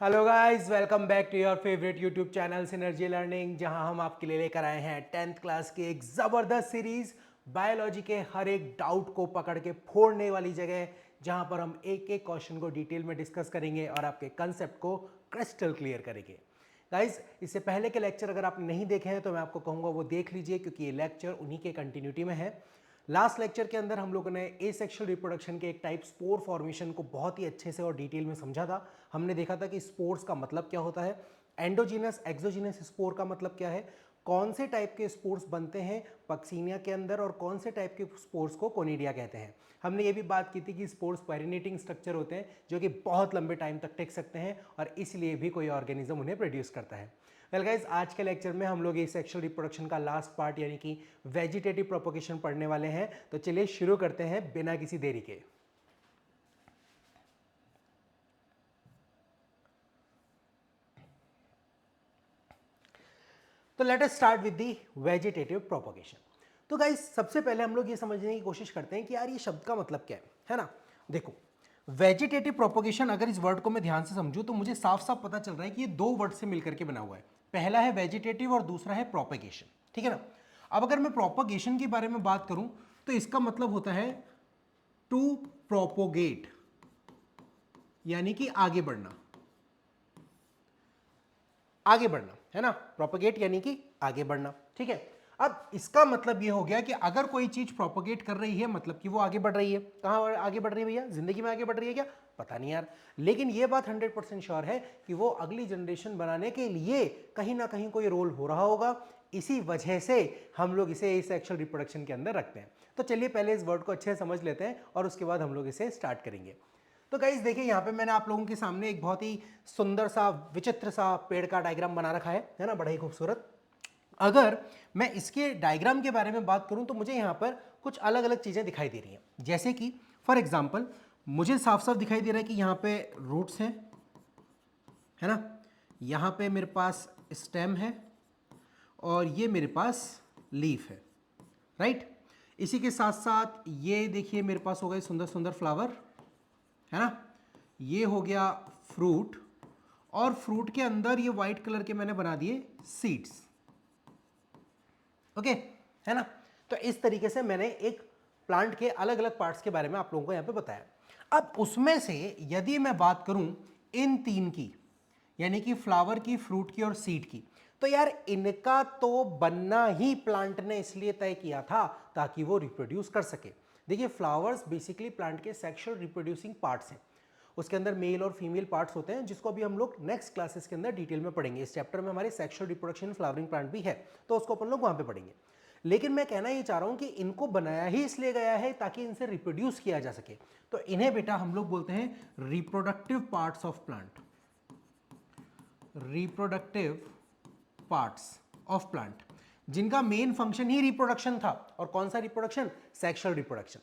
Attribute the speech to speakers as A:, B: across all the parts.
A: Hello guys, welcome back to your favourite YouTube channel synergy learning, जहां हम आपके लिए लेकर आए हैं 10th क्लास की एक ज़बरदस्त सीरीज बायोलॉजी के हर एक डाउट को पकड़ के फोड़ने वाली जगह, जहां पर हम एक एक क्वेश्चन को डिटेल में डिस्कस करेंगे और आपके कंसेप्ट को क्रिस्टल क्लियर करेंगे। गाइस, इससे पहले के लेक्चर अगर आप नहीं देखे हैं तो मैं आपको कहूँगा वो देख लीजिए, क्योंकि ये लेक्चर उन्हीं के कंटिन्यूटी में है। लास्ट लेक्चर के अंदर हम लोगों ने एसेक्सुअल रिप्रोडक्शन के एक टाइप स्पोर फॉर्मेशन को बहुत ही अच्छे से और डिटेल में समझा था। हमने देखा था कि स्पोर्स का मतलब क्या होता है, एंडोजीनस एक्सोजीनस स्पोर का मतलब क्या है, कौन से टाइप के स्पोर्स बनते हैं पक्सीनिया के अंदर और कौन से टाइप के स्पोर्स को कोनिडिया कहते हैं। हमने ये भी बात की थी कि स्पोर्स पेरिनेटिंग स्ट्रक्चर होते हैं जो कि बहुत लंबे टाइम तक टिक सकते हैं और इसलिए भी कोई ऑर्गेनिज्म उन्हें प्रोड्यूस करता है। वेल गाइस, आज के लेक्चर में हम लोग ये सेक्सुअल रिप्रोडक्शन का लास्ट पार्ट यानी कि वेजिटेटिव प्रोपोगेशन पढ़ने वाले हैं। तो चलिए शुरू करते हैं बिना किसी देरी के। तो let us start with the vegetative propagation. तो गाइस, सबसे पहले हम लोग ये समझने की कोशिश करते हैं कि यार ये शब्द का मतलब क्या है ना। देखो, वेजिटेटिव प्रोपोगेशन, अगर इस वर्ड को मैं ध्यान से समझूं तो मुझे साफ साफ पता चल रहा है कि ये दो वर्ड से मिलकर के बना हुआ है। पहला है वेजिटेटिव और दूसरा है प्रोपेगेशन, ठीक है ना। अब अगर मैं प्रोपोगेशन के बारे में बात करूं तो इसका मतलब होता है टू प्रोपोगेट, यानी कि आगे बढ़ना, आगे बढ़ना है ना। प्रोपोगेट यानी कि आगे बढ़ना, ठीक है। अब इसका मतलब ये हो गया कि अगर कोई चीज प्रोपोगेट कर रही है मतलब कि वो आगे बढ़ रही है। कहाँ आगे बढ़ रही है भैया? जिंदगी में आगे बढ़ रही है क्या? पता नहीं यार, लेकिन ये बात 100% श्योर है कि वो अगली जनरेशन बनाने के लिए कहीं ना कहीं कोई रोल हो रहा होगा। इसी वजह से हम लोग इसे सेक्सुअल रिप्रोडक्शन के अंदर रखते हैं। तो चलिए पहले इस वर्ड को अच्छे से समझ लेते हैं और उसके बाद हम लोग इसे स्टार्ट करेंगे। तो गाइस देखिए, यहाँ पे मैंने आप लोगों के सामने एक बहुत ही सुंदर सा विचित्र सा पेड़ का डायग्राम बना रखा है ना, बड़ा ही खूबसूरत। अगर मैं इसके डायग्राम के बारे में बात करूं तो मुझे यहाँ पर कुछ अलग अलग चीज़ें दिखाई दे रही हैं। जैसे कि फॉर एग्जांपल मुझे साफ साफ दिखाई दे रहा है कि यहाँ पे रूट्स हैं, है ना। यहाँ पे मेरे पास स्टेम है और ये मेरे पास लीफ है, राइट। इसी के साथ साथ ये देखिए मेरे पास हो गए सुंदर सुंदर फ्लावर, है ना। ये हो गया फ्रूट, और फ्रूट के अंदर ये व्हाइट कलर के मैंने बना दिए सीड्स, ओके, है ना। तो इस तरीके से मैंने एक प्लांट के अलग अलग पार्ट्स के बारे में आप लोगों को यहां पे बताया। अब उसमें से यदि मैं बात करूं इन तीन की, यानी कि फ्लावर की, फ्रूट की और सीड की, तो यार इनका तो बनना ही प्लांट ने इसलिए तय किया था ताकि वो रिप्रोड्यूस कर सके। देखिए, फ्लावर्स बेसिकली प्लांट के सेक्सुअल रिप्रोड्यूसिंग पार्ट्स हैं। उसके अंदर मेल और फीमेल पार्ट्स होते हैं, जिसको अभी हम लोग नेक्स्ट क्लासेस के अंदर डिटेल में पढ़ेंगे। इस चैप्टर में हमारे सेक्सुअल रिप्रोडक्शन फ्लावरिंग प्लांट भी है, तो उसको अपन लोग वहां पे पढ़ेंगे। लेकिन मैं कहना ये चाह रहा हूं कि इनको बनाया ही इसलिए गया है ताकि इनसे रिप्रोड्यूस किया जा सके। तो इन्हें बेटा हम लोग बोलते हैं reproductive parts of plant, reproductive parts of plant, जिनका मेन फंक्शन ही रिप्रोडक्शन था। और कौन सा रिप्रोडक्शन? Sexual reproduction.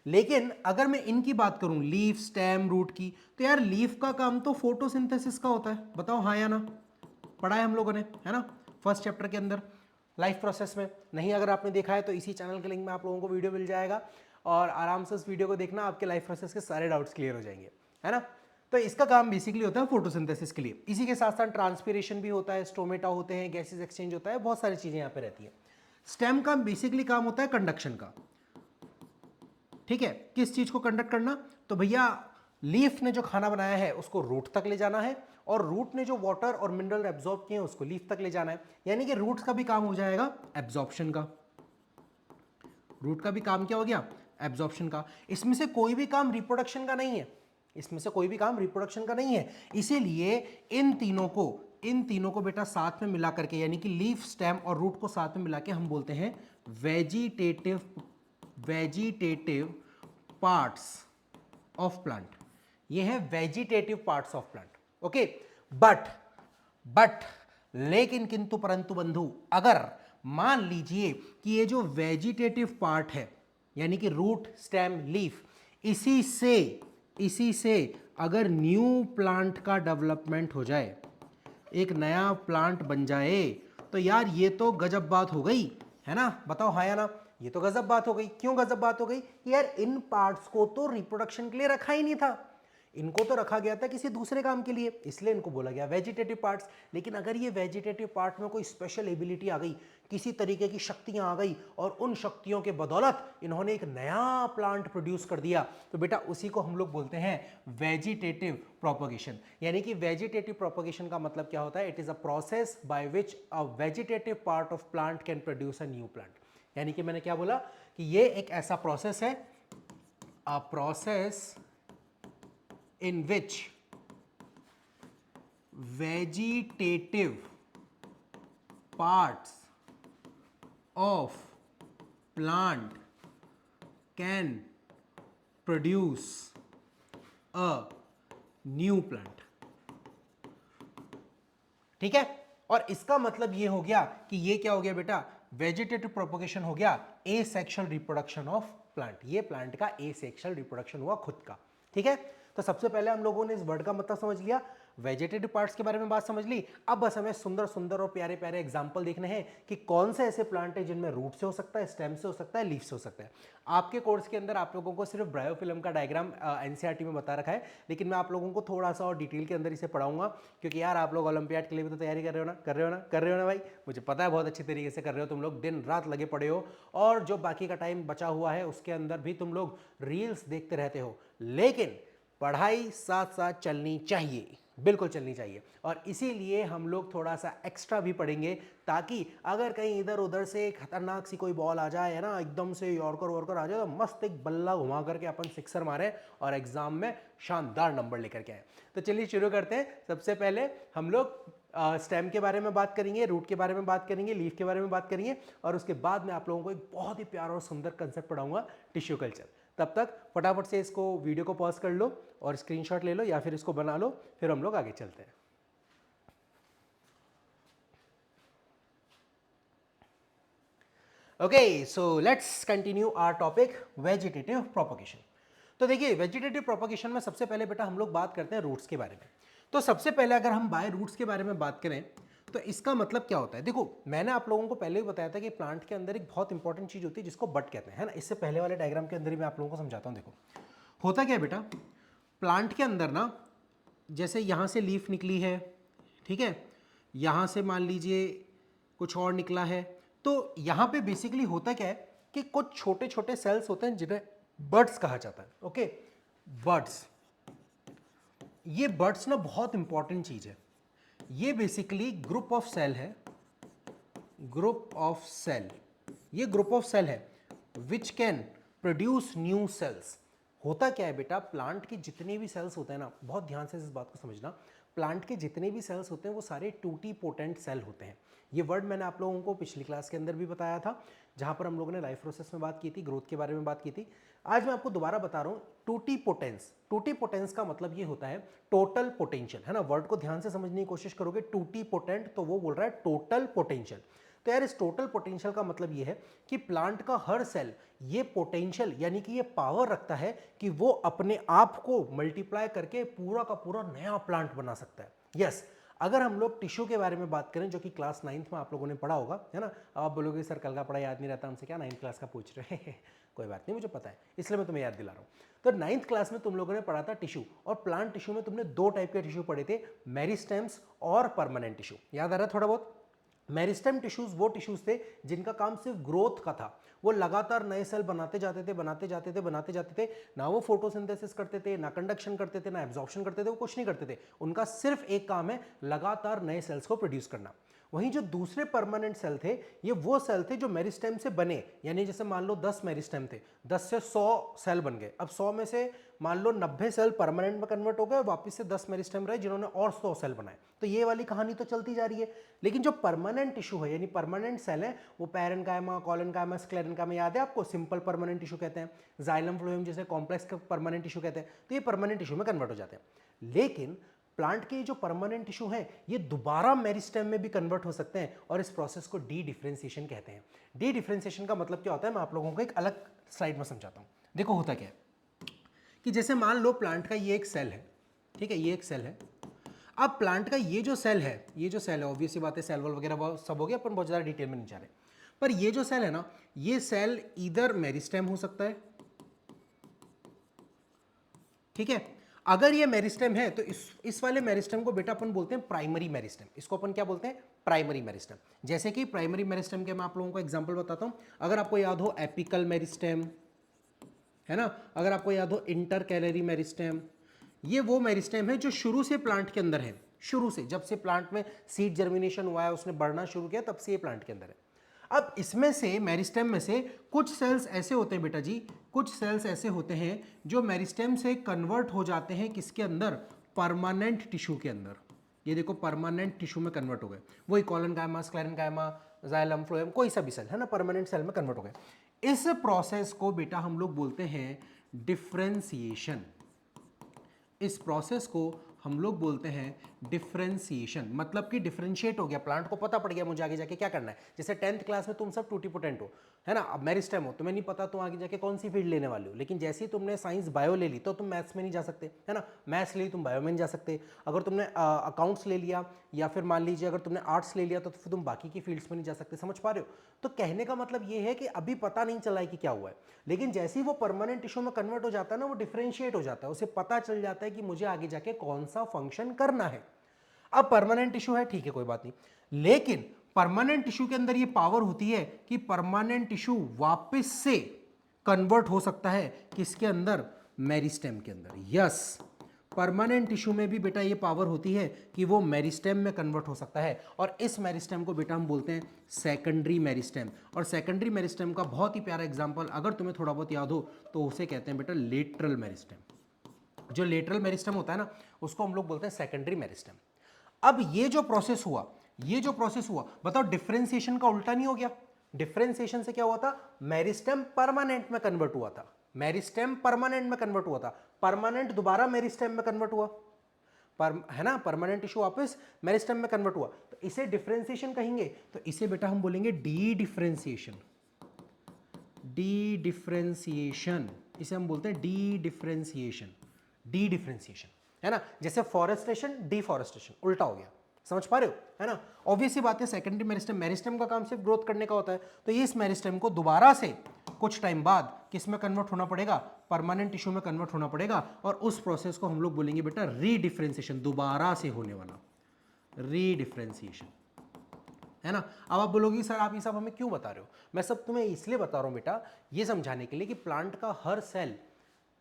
A: लेकिन अगर मैं इनकी बात करूं, लीफ, स्टेम, रूट की, तो यार लीफ का काम तो फोटोसिंथेसिस का होता है। बताओ हाँ या ना? पढ़ा है हम लोगों ने, है ना, फर्स्ट चैप्टर के अंदर लाइफ प्रोसेस में। नहीं अगर आपने देखा है तो इसी चैनल के लिंक में आप लोगों को वीडियो मिल जाएगा और आराम से उस वीडियो को देखना, आपके लाइफ प्रोसेस के सारे डाउट्स क्लियर हो जाएंगे, है ना। तो इसका काम बेसिकली होता है फोटोसिंथेसिस के लिए। इसी के साथ साथ ट्रांसपीरेशन भी होता है, स्टोमेटा होते हैं, गैसेस एक्सचेंज होता है, बहुत सारी चीजें यहाँ पे रहती है। स्टेम का बेसिकली काम होता है कंडक्शन का, ठीक है। किस चीज को कंडक्ट करना? तो भैया लीफ ने जो खाना बनाया है उसको रूट तक ले जाना है, और रूट ने जो वाटर और मिनरल एब्जॉर्ब किए हैं उसको लीफ तक ले जाना है। यानी कि रूट्स का भी काम हो जाएगा एब्जॉर्प्शन का। रूट का भी काम क्या हो गया? एब्जॉर्प्शन का। इसमें से कोई भी काम रिप्रोडक्शन का नहीं है, इसमें से कोई भी काम रिप्रोडक्शन का नहीं है। इसीलिए इन तीनों को बेटा साथ में मिला करके, यानी कि लीफ, स्टेम और रूट को साथ में मिला के हम बोलते हैं वेजिटेटिव पार्ट्स ऑफ प्लांट। ये है vegetative parts of plant, okay. But लेकिन किंतु परंतु बंधु, अगर मान लीजिए कि ये जो वेजिटेटिव पार्ट है, यानी कि रूट, स्टेम, लीफ, इसी से अगर न्यू प्लांट का डेवलपमेंट हो जाए, एक नया प्लांट बन जाए, तो यार ये तो गजब बात हो गई, है ना। बताओ हाँ या ना? ये तो गजब बात हो गई। क्यों गजब बात हो गई? यार इन पार्ट्स को तो रिप्रोडक्शन के लिए रखा ही नहीं था। इनको तो रखा गया था किसी दूसरे काम के लिए, इसलिए इनको बोला गया वेजिटेटिव पार्ट्स। लेकिन अगर ये वेजिटेटिव पार्ट में कोई स्पेशल एबिलिटी आ गई, किसी तरीके की शक्तियां आ गई और उन शक्तियों के बदौलत इन्होंने एक नया प्लांट प्रोड्यूस कर दिया, तो बेटा उसी को हम लोग बोलते हैं वेजिटेटिव प्रोपगेशन। यानी कि वेजिटेटिव प्रोपगेशन का मतलब क्या होता है? It is a process by which a vegetative part of plant can produce a new plant. यानी कि मैंने क्या बोला कि ये एक ऐसा प्रोसेस है, a process in which vegetative parts of plant can produce a new plant। ठीक है, और इसका मतलब ये हो गया कि ये क्या हो गया बेटा? वेजिटेटिव प्रोपगेशन हो गया एसेक्सुअल रिप्रोडक्शन ऑफ प्लांट। ये प्लांट का एसेक्सुअल रिप्रोडक्शन हुआ खुद का। ठीक है, तो सबसे पहले हम लोगों ने इस वर्ड का मतलब समझ लिया, वेजिटेटिव पार्ट्स के बारे में बात समझ ली। अब बस हमें सुंदर सुंदर और प्यारे प्यारे एग्जाम्पल देखने हैं कि कौन से ऐसे प्लांट है जिनमें रूट से हो सकता है, स्टेम से हो सकता है, लीफ से हो सकता है। आपके कोर्स के अंदर आप लोगों को सिर्फ ब्रायोफिल्म का डायग्राम एनसीईआरटी में बता रखा है, लेकिन मैं आप लोगों को थोड़ा सा और डिटेल के अंदर इसे पढ़ाऊंगा, क्योंकि यार आप लोग ओलंपियाड के लिए भी तो तैयारी कर रहे हो ना, कर रहे हो ना, कर रहे हो ना भाई, मुझे पता है बहुत अच्छी तरीके से कर रहे हो तुम लोग, दिन रात लगे पड़े हो, और जो बाकी का टाइम बचा हुआ है उसके अंदर भी तुम लोग रील्स देखते रहते हो। लेकिन पढ़ाई साथ साथ चलनी चाहिए, बिल्कुल चलनी चाहिए, और इसीलिए हम लोग थोड़ा सा एक्स्ट्रा भी पढ़ेंगे, ताकि अगर कहीं इधर उधर से खतरनाक सी कोई बॉल आ जाए है ना, एकदम से यॉर्कर वॉर्कर आ जाए, तो मस्त एक बल्ला घुमा करके अपन सिक्सर मारे और एग्जाम में शानदार नंबर लेकर के आए। तो चलिए शुरू करते हैं। सबसे पहले हम लोग स्टेम के बारे में बात करेंगे, रूट के बारे में बात करेंगे, लीफ के बारे में बात करेंगे, और उसके बाद मैं आप लोगों को एक बहुत ही प्यारा और सुंदर कंसेप्ट पढ़ाऊंगा, टिश्यू कल्चर। तब तक फटाफट से इसको वीडियो को पॉज कर लो और स्क्रीनशॉट ले लो या फिर इसको बना लो, फिर हम लोग आगे चलते हैं। Okay, so let's continue our topic vegetative propagation. तो देखिए, वेजिटेटिव प्रोपगेशन में सबसे पहले बेटा हम लोग बात करते हैं रूट्स के बारे में। तो सबसे पहले अगर हम बाय रूट्स के बारे में बात करें तो इसका मतलब क्या होता है? देखो, मैंने आप लोगों को पहले भी बताया था कि प्लांट के अंदर एक बहुत इंपॉर्टेंट चीज होती है जिसको बट कहते हैं, है ना। इससे पहले वाले डायग्राम के अंदर ही मैं आप लोगों को समझाता हूं। देखो होता क्या है बेटा, प्लांट के अंदर ना, जैसे यहाँ से लीफ निकली है, ठीक है, यहाँ से मान लीजिए कुछ और निकला है, तो यहाँ पे बेसिकली होता क्या है कि कुछ छोटे छोटे सेल्स होते हैं जिन्हें बड्स कहा जाता है। ओके, बड्स, ये बड्स ना बहुत इंपॉर्टेंट चीज है। ये बेसिकली ग्रुप ऑफ सेल है, ग्रुप ऑफ सेल, ये ग्रुप ऑफ सेल है which can produce new sales. होता क्या है बेटा, प्लांट के जितने भी सेल्स होते हैं ना, बहुत ध्यान से इस बात को समझना, प्लांट के जितने भी सेल्स होते हैं वो सारे टूटी पोटेंट सेल होते हैं। ये वर्ड मैंने आप लोगों को पिछली क्लास के अंदर भी बताया था, जहां पर हम लोगों ने लाइफ प्रोसेस में बात की थी, ग्रोथ के बारे में बात की थी। आज मैं आपको दोबारा बता रहा हूं, टूटी पोटेंस। टूटी पोटेंस का मतलब ये होता है टोटल पोटेंशियल, है ना। वर्ड को ध्यान से समझने की कोशिश करोगे, टूटी पोटेंट तो वो बोल रहा है टोटल पोटेंशियल। तो यार इस टोटल पोटेंशियल का मतलब ये है कि प्लांट का हर सेल ये पोटेंशियल यानी कि ये पावर रखता है कि वो अपने आप को मल्टीप्लाई करके पूरा का पूरा नया प्लांट बना सकता है। यस, अगर हम लोग टिश्यू के बारे में बात करें, जो कि क्लास 9th में आप लोगों ने पढ़ा होगा, है ना। आप बोलोगे सर कल का पढ़ा याद नहीं रहता हमसे, क्या 9th क्लास का पूछ रहे हैं? कोई बात नहीं, मुझे पता है, इसलिए मैं तुम्हें याद दिला रहा हूँ। तो 9th क्लास में तुम लोगों ने पढ़ा था टिश्यू, और प्लांट टिश्यू में तुमने दो टाइप के टिश्यू पढ़े थे, मेरिस्टेम्स और परमानेंट टिश्यू। याद आ रहा है थोड़ा बहुत? मेरिस्टेम टिश्यूज वो टिश्यूज थे जिनका काम सिर्फ ग्रोथ का था, वो लगातार नए सेल बनाते जाते थे, बनाते जाते थे, बनाते जाते थे। ना वो फोटोसिंथेसिस करते थे, ना कंडक्शन करते थे, ना एब्जॉर्प्शन करते थे, वो कुछ नहीं करते थे। उनका सिर्फ एक काम है, लगातार नए सेल्स को प्रोड्यूस करना। वहीं जो दूसरे परमानेंट सेल थे, ये वो सेल थे जो मेरिस्टेम से बने, यानी जैसे मान लो 10 मेरिस्टेम थे, 10 से 100 सेल बन गए। अब 100 में से मान लो 90 सेल परमानेंट में कन्वर्ट हो गए, वापस से 10 मेरिस्टेम रहे जिन्होंने और 100 सेल बनाए। तो ये वाली कहानी तो चलती जा रही है। लेकिन जो परमानेंट टिश्यू है, यानी परमानेंट सेल है, वो पैरेन्काइमा, कॉलेनकाइमा, स्क्लेरेन्काइमा, याद है आपको? सिंपल परमानेंट टिश्यू कहते हैं। जाइलम फ्लोएम जैसे कॉम्प्लेक्स परमानेंट टिश्यू कहते हैं। तो ये परमानेंट टिश्यू में कन्वर्ट हो जाते हैं। लेकिन प्लांट के जो परमानेंट टिश्यू हैं, ये दोबारा मेरिस्टेम में भी कन्वर्ट हो सकते हैं, और इस प्रोसेस को डी डिफरेंशिएशन कहते हैं। डी डिफरेंशिएशन का मतलब क्या होता है, मैं आप लोगों को एक अलग स्लाइड में समझाता हूं। देखो होता क्या है कि जैसे मान लो प्लांट का ये एक सेल है, ठीक है, ये एक सेल है। अब प्लांट का ये जो सेल है, ये जो सेल है, ऑब्वियस सी बात है, सेल वॉल वगैरह सब हो गया, अपन बहुत ज़्यादा डिटेल में नहीं जा रहे, पर ये जो सेल है ना, ये सेल इधर मेरिस्टेम हो सकता है, ठीक है। अगर ये मेरिस्टेम है तो इस वाले मेरिस्टेम को बेटा अपन बोलते हैं प्राइमरी मेरिस्टेम। इसको अपन क्या बोलते हैं? Primary meristem. जैसे कि प्राइमरी मेरिस्टेम के मैं आप लोगों को एग्जांपल बताता हूं। अगर आपको याद हो एपिकल मेरिस्टेम, है ना, अगर आपको याद हो इंटर कैलरी मेरिस्टेम, ये वो मेरिस्टेम है जो शुरू से प्लांट के अंदर है। शुरू से, जब से प्लांट में सीड जर्मिनेशन हुआ है, उसने बढ़ना शुरू किया, तब से ये प्लांट के अंदर है। अब इसमें से, मेरिस्टेम में से कुछ सेल्स ऐसे होते हैं बेटा जी, कुछ सेल्स ऐसे होते हैं जो मेरिस्टेम से कन्वर्ट हो जाते हैं किसके अंदर? परमानेंट टिश्यू के अंदर। ये देखो परमानेंट टिश्यू में कन्वर्ट हो गए, वही कॉलनकाइमा, स्क्लेरेनकाइमा, जाइलम, फ्लोएम, कोई सा भी सेल है ना, परमानेंट सेल में कन्वर्ट हो गए। इस प्रोसेस को बेटा हम लोग बोलते हैं डिफरेंशिएशन। इस प्रोसेस को हम लोग बोलते हैं डिफरेंशिएशन। मतलब कि डिफरेंशिएट हो गया, प्लांट को पता पड़ गया मुझे आगे जाके क्या करना है। जैसे 10th क्लास में तुम सब टूटीपोटेंट हो, है ना, अब मेरिस्टेम हो, तुम्हें नहीं पता तुम आगे जाके कौन सी फील्ड लेने वाले हो, लेकिन जैसे ही तुमने साइंस बायो ले ली तो तुम मैथ्स में नहीं जा सकते, है ना, मैथ्स ले ली तुम बायो में नहीं जा सकते। अगर तुमने अकाउंट्स ले लिया या फिर मान लीजिए अगर तुमने आर्ट्स ले लिया तो फिर तुम बाकी की फील्ड्स में नहीं जा सकते। समझ पा रहे हो? तो कहने का मतलब ये है कि अभी पता नहीं चला है कि क्या हुआ है, लेकिन जैसे ही वो परमानेंट टिश्यू में कन्वर्ट हो जाता है ना, वो डिफरेंशिएट हो जाता है, उसे पता चल जाता है कि मुझे आगे जाके कौन सा फंक्शन करना है। अब परमानेंट टिश्यू है, ठीक है, कोई बात नहीं, लेकिन परमानेंट टिश्यू के अंदर ये पावर होती है कि परमानेंट टिश्यू वापस से कन्वर्ट हो सकता है किसके अंदर? मेरिस्टेम के अंदर। यस, परमानेंट टिश्यू में भी बेटा ये पावर होती है कि वो मेरिस्टेम में कन्वर्ट हो सकता है, और इस मेरिस्टेम को बेटा हम बोलते हैं सेकेंडरी मेरिस्टेम। और सेकेंडरी मेरिस्टेम का बहुत ही प्यारा एग्जांपल अगर तुम्हें थोड़ा बहुत याद हो तो उसे कहते हैं बेटा लेटरल मेरिस्टेम। जो लेटरल मेरिस्टेम होता है ना, उसको हम लोग बोलते हैं सेकेंडरी मेरिस्टेम। अब ये जो प्रोसेस हुआ, ये जो प्रोसेस हुआ, बताओ डिफरेंशिएशन का उल्टा नहीं हो गया? डिफरेंशिएशन से क्या हुआ था? मेरिस्टेम परमानेंट में कन्वर्ट हुआ था, मेरिस्टेम परमानेंट में कन्वर्ट हुआ था, परमानेंट दोबारा मेरिस्टेम में कन्वर्ट हुआ, है ना, परमानेंट टिश्यू वापस मेरिस्टेम में कन्वर्ट हुआ, तो इसे डिफरेंशिएशन कहेंगे। तो इसे बेटा हम बोलेंगे डी डिफरेंशिएशन। डी डिफरेंशिएशन, इसे हम बोलते हैं डी डिफरेंशिएशन। डी डिफरेंशिएशन, है ना, जैसे फॉरेस्टेशन, डिफॉरेस्टेशन, उल्टा हो गया। समझ पा रहे हो, है ना? ऑब्वियस सी बात है, सेकेंडरी मेरिस्टेम, मेरिस्टेम का काम सिर्फ ग्रोथ करने का होता है, तो ये इस मेरिस्टेम को दोबारा से कुछ टाइम बाद किस में कन्वर्ट होना पड़ेगा? परमानेंट टिश्यू में कन्वर्ट होना पड़ेगा, और उस प्रोसेस को हम लोग बोलेंगे बेटा रीडिफरेंशिएशन, दोबारा से होने वाला रीडिफरेंशिएशन, है ना। अब आप बोलोगे सर आप ये सब हमें क्यों बता रहे हो? मैं सब तुम्हें इसलिए बता रहा हूं बेटा, ये समझाने के लिए कि प्लांट का हर सेल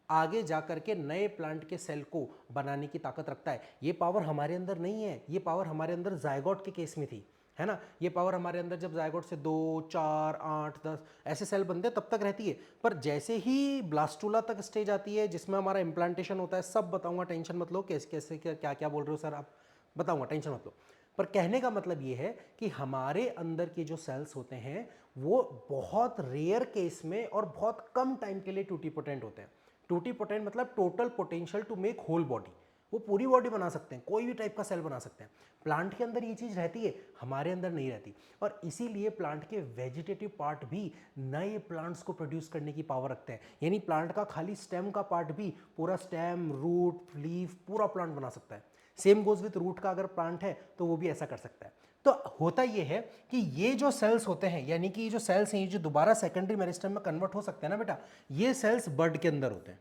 A: आगे जाकर के नए प्लांट के सेल को बनाने की ताकत रखता है। ये पावर हमारे अंदर नहीं है, ये पावर हमारे अंदर जायगोट के केस में थी, है ना। ये पावर हमारे अंदर जब जायगोट से 2, 4, 8, 10 ऐसे सेल बनते हैं तब तक रहती है, पर जैसे ही ब्लास्टुला तक स्टेज आती है जिसमें हमारा इम्प्लांटेशन होता है, सब बताऊंगा, टेंशन मत लो, कैसे कैसे क्या क्या बोल रहे हो सर आप, बताऊंगा, टेंशन मत लो। पर कहने का मतलब ये है कि हमारे अंदर के जो सेल्स होते हैं वो बहुत रेयर केस में और बहुत कम टाइम के लिए टूटीपोटेंट होते हैं। टूटीपोटेंट मतलब total potential to make whole body, वो पूरी बॉडी बना सकते हैं, कोई भी टाइप का सेल बना सकते हैं। प्लांट के अंदर ये चीज़ रहती है, हमारे अंदर नहीं रहती, और इसीलिए प्लांट के वेजिटेटिव पार्ट भी नए प्लांट्स को प्रोड्यूस करने की पावर रखते हैं। यानी प्लांट का खाली स्टेम का पार्ट भी पूरा स्टेम, रूट, लीफ, पूरा प्लांट बना सकता है। सेम गोज विथ रूट का अगर प्लांट है तो वो भी ऐसा कर सकता है। तो होता ये है कि ये जो सेल्स होते हैं, यानी कि ये जो सेल्स हैं, ये जो दोबारा सेकेंडरी मेरिस्टेम में कन्वर्ट हो सकते हैं ना बेटा, ये सेल्स बड के अंदर होते हैं,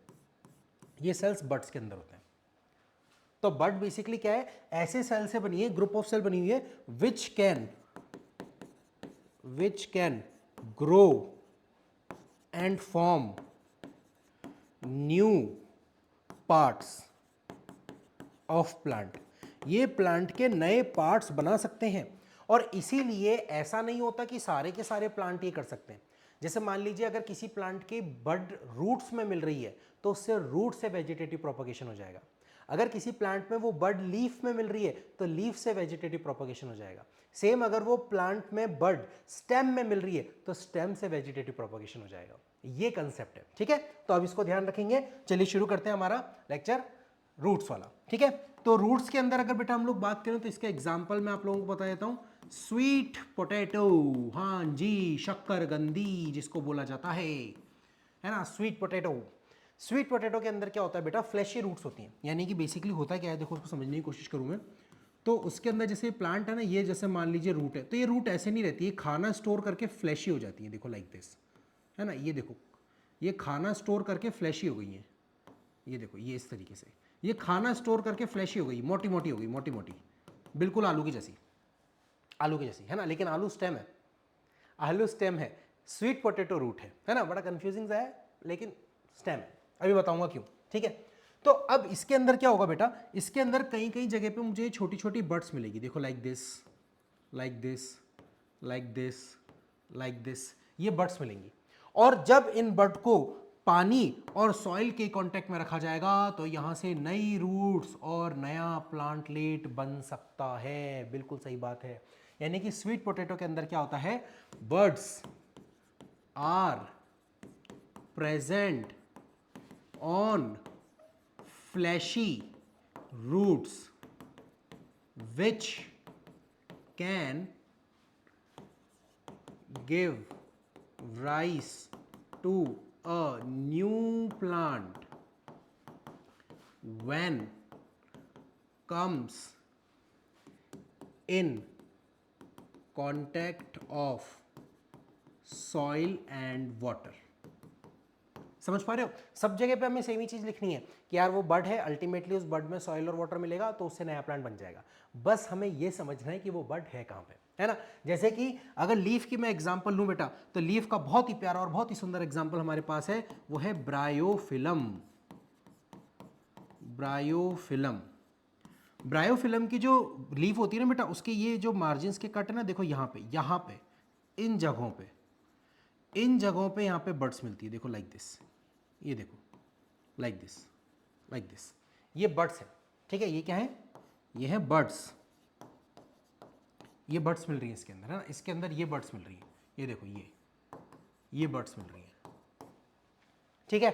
A: ये सेल्स बड्स के अंदर होते हैं। तो बड बेसिकली क्या है? ऐसे सेल से बनी है, ग्रुप ऑफ सेल बनी हुई है which can grow and form new parts of plant. ये प्लांट के नए पार्ट्स बना सकते हैं, और इसीलिए ऐसा नहीं होता कि सारे के सारे प्लांट ये कर सकते हैं। जैसे मान लीजिए अगर किसी प्लांट की बड रूट्स में मिल रही है तो उससे रूट से वेजिटेटिव प्रोपगेशन हो जाएगा। अगर किसी प्लांट में वो बड लीफ में मिल रही है तो लीफ से वेजिटेटिव प्रोपगेशन हो जाएगा। सेम अगर वो प्लांट में बड स्टेम में मिल रही है तो स्टेम से वेजिटेटिव प्रोपगेशन हो जाएगा। ये कंसेप्ट है, ठीक है। तो अब इसको ध्यान रखेंगे। चलिए शुरू करते हैं हमारा लेक्चर रूट्स वाला, ठीक है। तो रूट्स के अंदर अगर बेटा हम लोग बात करें तो इसका एग्जांपल मैं आप लोगों को बता देता हूं, स्वीट पोटैटो, हाँ जी, शक्करकंदी जिसको बोला जाता है ना, स्वीट पोटैटो। स्वीट पोटैटो के अंदर क्या होता है बेटा? फ्लैशी रूट्स होती हैं, यानी कि बेसिकली होता क्या है, देखो उसको समझने की कोशिश करूँ मैं। तो उसके अंदर जैसे प्लांट है ना, ये जैसे मान लीजिए रूट है, तो ये रूट ऐसे नहीं रहती है, खाना स्टोर करके फ्लैशी हो जाती है, देखो लाइक दिस, है ना, ये देखो, ये खाना स्टोर करके फ्लैशी हो गई है, ये देखो, ये इस तरीके से ये खाना स्टोर करके फ्लैशी हो गई, मोटी मोटी हो गई, मोटी मोटी, बिल्कुल आलू की जैसी, आलू की जैसी है ना, लेकिन आलू स्टेम है, आलू स्टेम है, स्वीट पोटैटो रूट है ना, बड़ा कंफ्यूजिंग सा है लेकिन स्टेम है, अभी बताऊंगा क्यों, ठीक है। तो अब इसके अंदर क्या होगा बेटा, इसके अंदर कई कई जगह पे मुझे छोटी छोटी बर्ड्स मिलेगी, देखो like this, like this, like this, like this, ये बर्ड्स मिलेंगी। और जब इन बर्ड को पानी और सॉइल के कांटेक्ट में रखा जाएगा तो यहां से नई रूट्स और नया प्लांटलेट बन सकता है, बिल्कुल सही बात है। यानी कि स्वीट पोटैटो के अंदर क्या होता है, birds are present on fleshy roots which can give rise to a new plant when comes in contact of soil and water। समझ पा रहे हो, सब जगह पे हमें सेम ही चीज लिखनी है कि यार वो बर्ड है, अल्टीमेटली उस बर्ड में सॉइल और वाटर मिलेगा तो उससे नया प्लांट बन जाएगा। बस हमें ये समझना है कि वो बर्ड है कहां पे, है ना। जैसे कि अगर लीफ की मैं एग्जांपल लूं बेटा, तो लीफ का बहुत ही प्यारा और बहुत ही सुंदर एग्जांपल हमारे पास है, वो है ब्रायोफिलम। ब्रायोफिलम, ब्रायोफिलम की जो लीफ होती है ना बेटा, उसके ये जो मार्जिन के कट है ना, देखो यहाँ पे इन जगहों पे, इन जगहों पे यहाँ पे बर्ड्स मिलती है, देखो लाइक दिस, ये देखो लाइक दिस, लाइक दिस, ये बर्ड्स है, ठीक है। ये क्या है, ये है बर्ड्स, ये बर्ड्स मिल रही है इसके अंदर, है ना, इसके अंदर ये बर्ड्स मिल रही है, ये देखो ये बर्ड्स मिल रही है, ठीक है।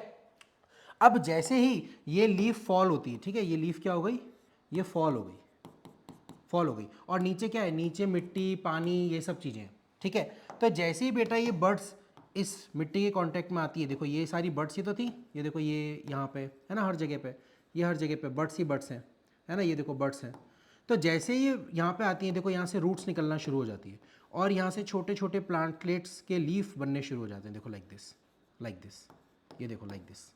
A: अब जैसे ही ये लीफ फॉल होती है, ठीक है, ये लीफ क्या हो गई, ये फॉल हो गई, फॉल हो गई, और नीचे क्या है, नीचे मिट्टी पानी ये सब चीजें, ठीक है। तो जैसे ही बेटा ये बर्ड्स इस मिट्टी के कांटेक्ट में आती है, देखो ये सारी बर्ड्स ही तो थी, ये देखो ये यहाँ पे है ना, हर जगह पे, ये हर जगह पे बर्ड्स ही बर्ड्स हैं, है ना, ये देखो बर्ड्स हैं। तो जैसे ही यहाँ पे आती हैं, देखो यहाँ से रूट्स निकलना शुरू हो जाती है और यहाँ से छोटे छोटे प्लांटलेट्स के लीफ बनने शुरू हो जाते हैं, देखो लाइक दिस, लाइक दिस, ये देखो लाइक दिस,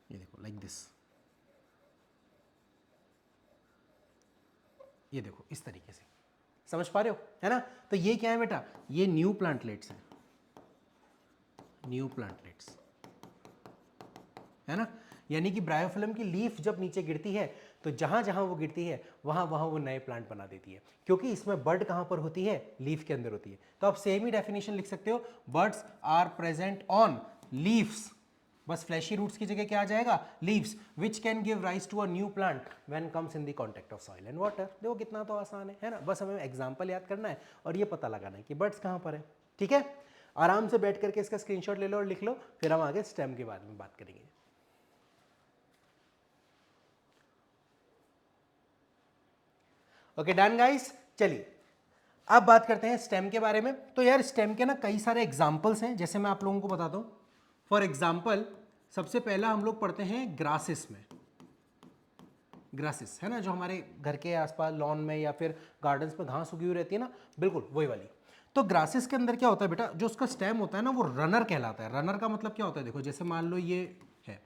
A: ये देखो लाइक दिस, ये देखो इस तरीके से, समझ पा रहे हो, है ना। तो ये क्या है बेटा, ये न्यू प्लांटलेट्स हैं, न्यू प्लांटलेट्स, है ना। यानी कि ब्रायोफिलम की लीफ जब नीचे गिरती है तो जहां जहां वो गिरती है वहां वहां वो नए प्लांट बना देती है, क्योंकि इसमें बर्ड कहां पर होती है, लीफ के अंदर होती है। तो आप सेम ही डेफिनेशन लिख सकते हो, birds are present on leaves, बस फ्लैशी रूट्स की जगह क्या आ जाएगा, leaves, which can give rise to a new plant when comes in the contact of soil and water. देखो कितना तो आसान है ना, बस हमें एग्जांपल याद करना है और ये पता लगाना है कि बर्ड्स कहां पर है, ठीक है। आराम से बैठ करके इसका स्क्रीनशॉट ले लो और लिख लो, फिर हम आगे स्टेम के बारे में बात करेंगे। ओके डन गाइस, चलिए अब बात करते हैं स्टेम के बारे में। तो यार स्टेम के ना कई सारे एग्जांपल्स हैं, जैसे मैं आप लोगों को बताता हूं। फॉर एग्जांपल सबसे पहला हम लोग पढ़ते हैं ग्रासेस में, ग्रासेस है ना, जो हमारे घर के आसपास लॉन में या फिर गार्डन्स में घास उगी हुई रहती है ना, बिल्कुल वही वाली। तो ग्रासेस के अंदर क्या होता है बेटा, जो उसका स्टेम होता है ना वो रनर कहलाता है। रनर का मतलब क्या होता है, देखो जैसे मान लो ये है,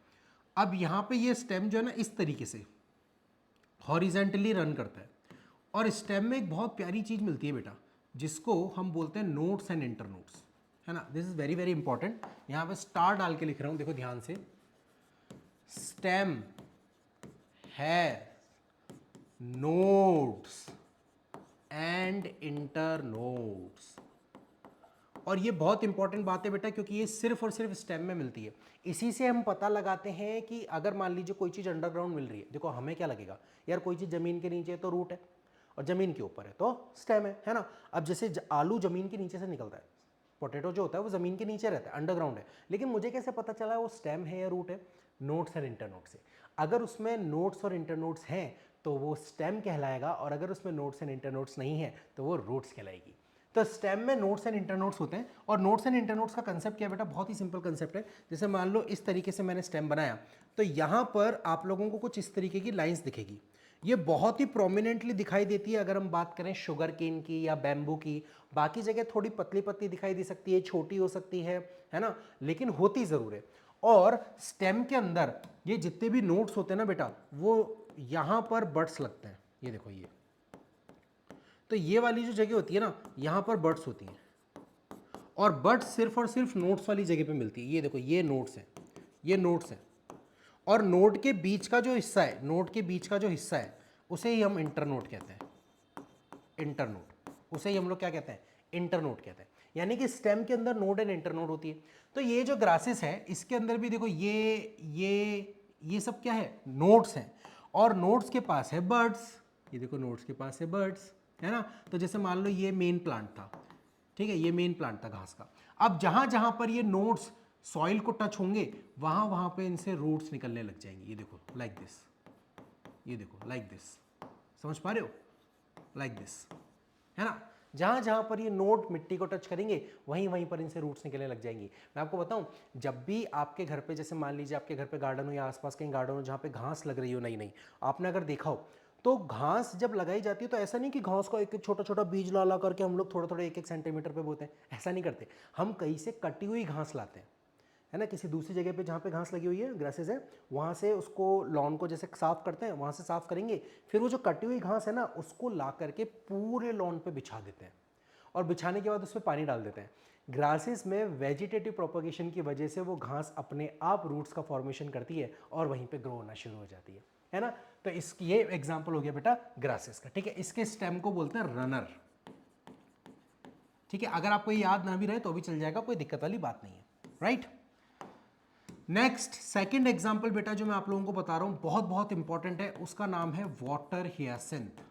A: अब यहाँ पे ये स्टेम जो है ना इस तरीके से हॉरिजेंटली रन करता है, और स्टेम में एक बहुत प्यारी चीज मिलती है बेटा, जिसको हम बोलते हैं नोट्स एंड इंटरनोट्स, है ना। This is very very important, यहाँ पे स्टार डाल के लिख रहा हूँ, देखो ध्यान से, स्टेम है नोड्स एंड इंटरनोड्स। और ये बहुत इंपॉर्टेंट बात है बेटा, क्योंकि ये सिर्फ और सिर्फ स्टेम में मिलती है। इसी से हम पता लगाते हैं कि अगर मान लीजिए कोई चीज़ अंडरग्राउंड मिल रही है, देखो हमें क्या लगेगा, यार कोई चीज़ ज़मीन के नीचे है तो रूट है, और ज़मीन के ऊपर है तो स्टेम है ना। अब जैसे आलू ज़मीन के नीचे से निकलता है, पोटैटो जो होता है वो ज़मीन के नीचे रहता है, अंडरग्राउंड है, लेकिन मुझे कैसे पता चला वो स्टेम है या रूट है, नोट्स और इंटरनोट्स से। अगर उसमें नोट्स और इंटरनोट्स हैं तो वो स्टेम कहलाएगा, और अगर उसमें नोट्स एंड इंटरनोट्स नहीं है तो वो रूट्स कहलाएगी। तो स्टेम में नोट्स एंड इंटरनोट्स होते हैं, और नोट्स एंड इंटरनोट्स का कंसेप्ट क्या है बेटा, बहुत ही सिंपल कंसेप्ट है। जैसे मान लो इस तरीके से मैंने स्टेम बनाया, तो यहाँ पर आप लोगों को कुछ इस तरीके की लाइंस दिखेगी, ये बहुत ही प्रोमिनेंटली दिखाई देती है अगर हम बात करें शुगर केन की या बैम्बू की। बाकी जगह थोड़ी पतली पतली दिखाई दे सकती है, छोटी हो सकती है ना, लेकिन होती ज़रूर है। और स्टेम के अंदर ये जितने भी नोड्स होते हैं ना बेटा, वो यहां पर बड्स लगते हैं, ये देखो ये, तो ये वाली जो जगह होती है ना, यहां पर बड्स होती हैं, और बड्स सिर्फ और सिर्फ नोड्स वाली जगह पे मिलती है। ये देखो ये नोड्स हैं, ये नोड्स हैं, और नोड के बीच का जो हिस्सा है, नोड के बीच का जो हिस्सा है, उसे ही हम इंटरनोड कहते हैं, इंटरनोड, उसे ही हम लोग क्या कहते हैं, इंटरनोड कहते हैं। यानी कि स्टेम के अंदर नोड एंड इंटरनोड होती है। तो ये जो ग्रासेस है, इसके अंदर भी देखो ये सब क्या है, नोड्स हैं, और नोड्स के पास है बर्ड्स, ये देखो नोड्स के पास है बर्ड्स, है ना। तो जैसे मान लो ये मेन प्लांट था, ठीक है, ये मेन प्लांट था घास का। अब जहां जहां पर ये नोड्स सॉइल को टच होंगे, वहां वहां पे इनसे रूट्स निकलने लग जाएंगे, ये देखो लाइक दिस, ये देखो लाइक दिस, समझ पा रहे हो, लाइक दिस, है ना। जहां जहां पर ये नोड मिट्टी को टच करेंगे, वहीं वहीं पर इनसे रूट्स निकलने लग जाएंगी। मैं आपको बताऊं, जब भी आपके घर पे, जैसे मान लीजिए आपके घर पे गार्डन हो या आसपास कहीं गार्डन हो जहां पे घास लग रही हो नई नई, आपने अगर देखा हो तो घास जब लगाई जाती है तो ऐसा नहीं कि घास को एक एक छोटा छोटा बीज ला ला करके हम लोग थोड़ा थोड़ा एक एक सेंटीमीटर पे बोते हैं, ऐसा नहीं करते। हम कहीं से कटी हुई घास लाते हैं, है ना, किसी दूसरी जगह पे जहाँ पे घास लगी हुई है, ग्रासेस है, वहाँ से उसको लॉन को जैसे साफ करते हैं, वहाँ से साफ करेंगे, फिर वो जो कटी हुई घास है ना, उसको ला करके पूरे लॉन पे बिछा देते हैं, और बिछाने के बाद उसमें पानी डाल देते हैं। ग्रासेस में वेजिटेटिव प्रोपगेशन की वजह से वो घास अपने आप रूट्स का फॉर्मेशन करती है और वहीं पे ग्रो होना शुरू हो जाती है ना। तो इसकी ये एग्जांपल हो गया बेटा ग्रासेस का, ठीक है। इसके स्टेम को बोलते हैं रनर, ठीक है। अगर आपको ये याद ना भी रहे तो भी चल जाएगा, कोई दिक्कत वाली बात नहीं है, राइट। नेक्स्ट सेकंड एग्जांपल बेटा जो मैं आप लोगों को बता रहा हूं, बहुत बहुत इंपॉर्टेंट है, उसका नाम है वाटर हियासिंथ।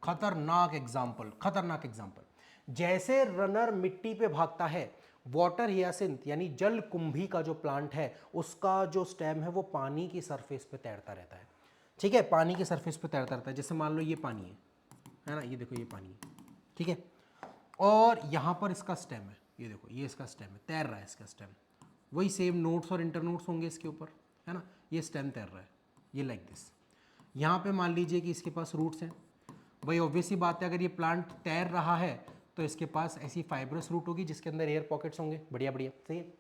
A: खतरनाक एग्जाम्पल, खतरनाक एग्जाम्पल। जैसे रनर मिट्टी पे भागता है, वाटर हियासिंथ यानी जल कुंभी का जो प्लांट है, उसका जो स्टेम है वो पानी की सरफेस पे तैरता रहता है, ठीक है, पानी की सरफेस पे तैरता रहता है। जैसे मान लो ये पानी है ना, ये देखो ये पानी है, ठीक है, और यहां पर इसका स्टेम है, ये देखो ये इसका स्टेम है, तैर रहा है इसका स्टेम, वही सेम नोट्स और इंटरनोट्स होंगे इसके ऊपर, है ना, ये स्टेम तैर रहा है, ये लाइक दिस। यहाँ पे मान लीजिए कि इसके पास रूट्स हैं, वही ऑब्वियस सी बात है, अगर ये प्लांट तैर रहा है तो इसके पास ऐसी फाइब्रस रूट होगी जिसके अंदर एयर पॉकेट्स होंगे, बढ़िया बढ़िया, सही है।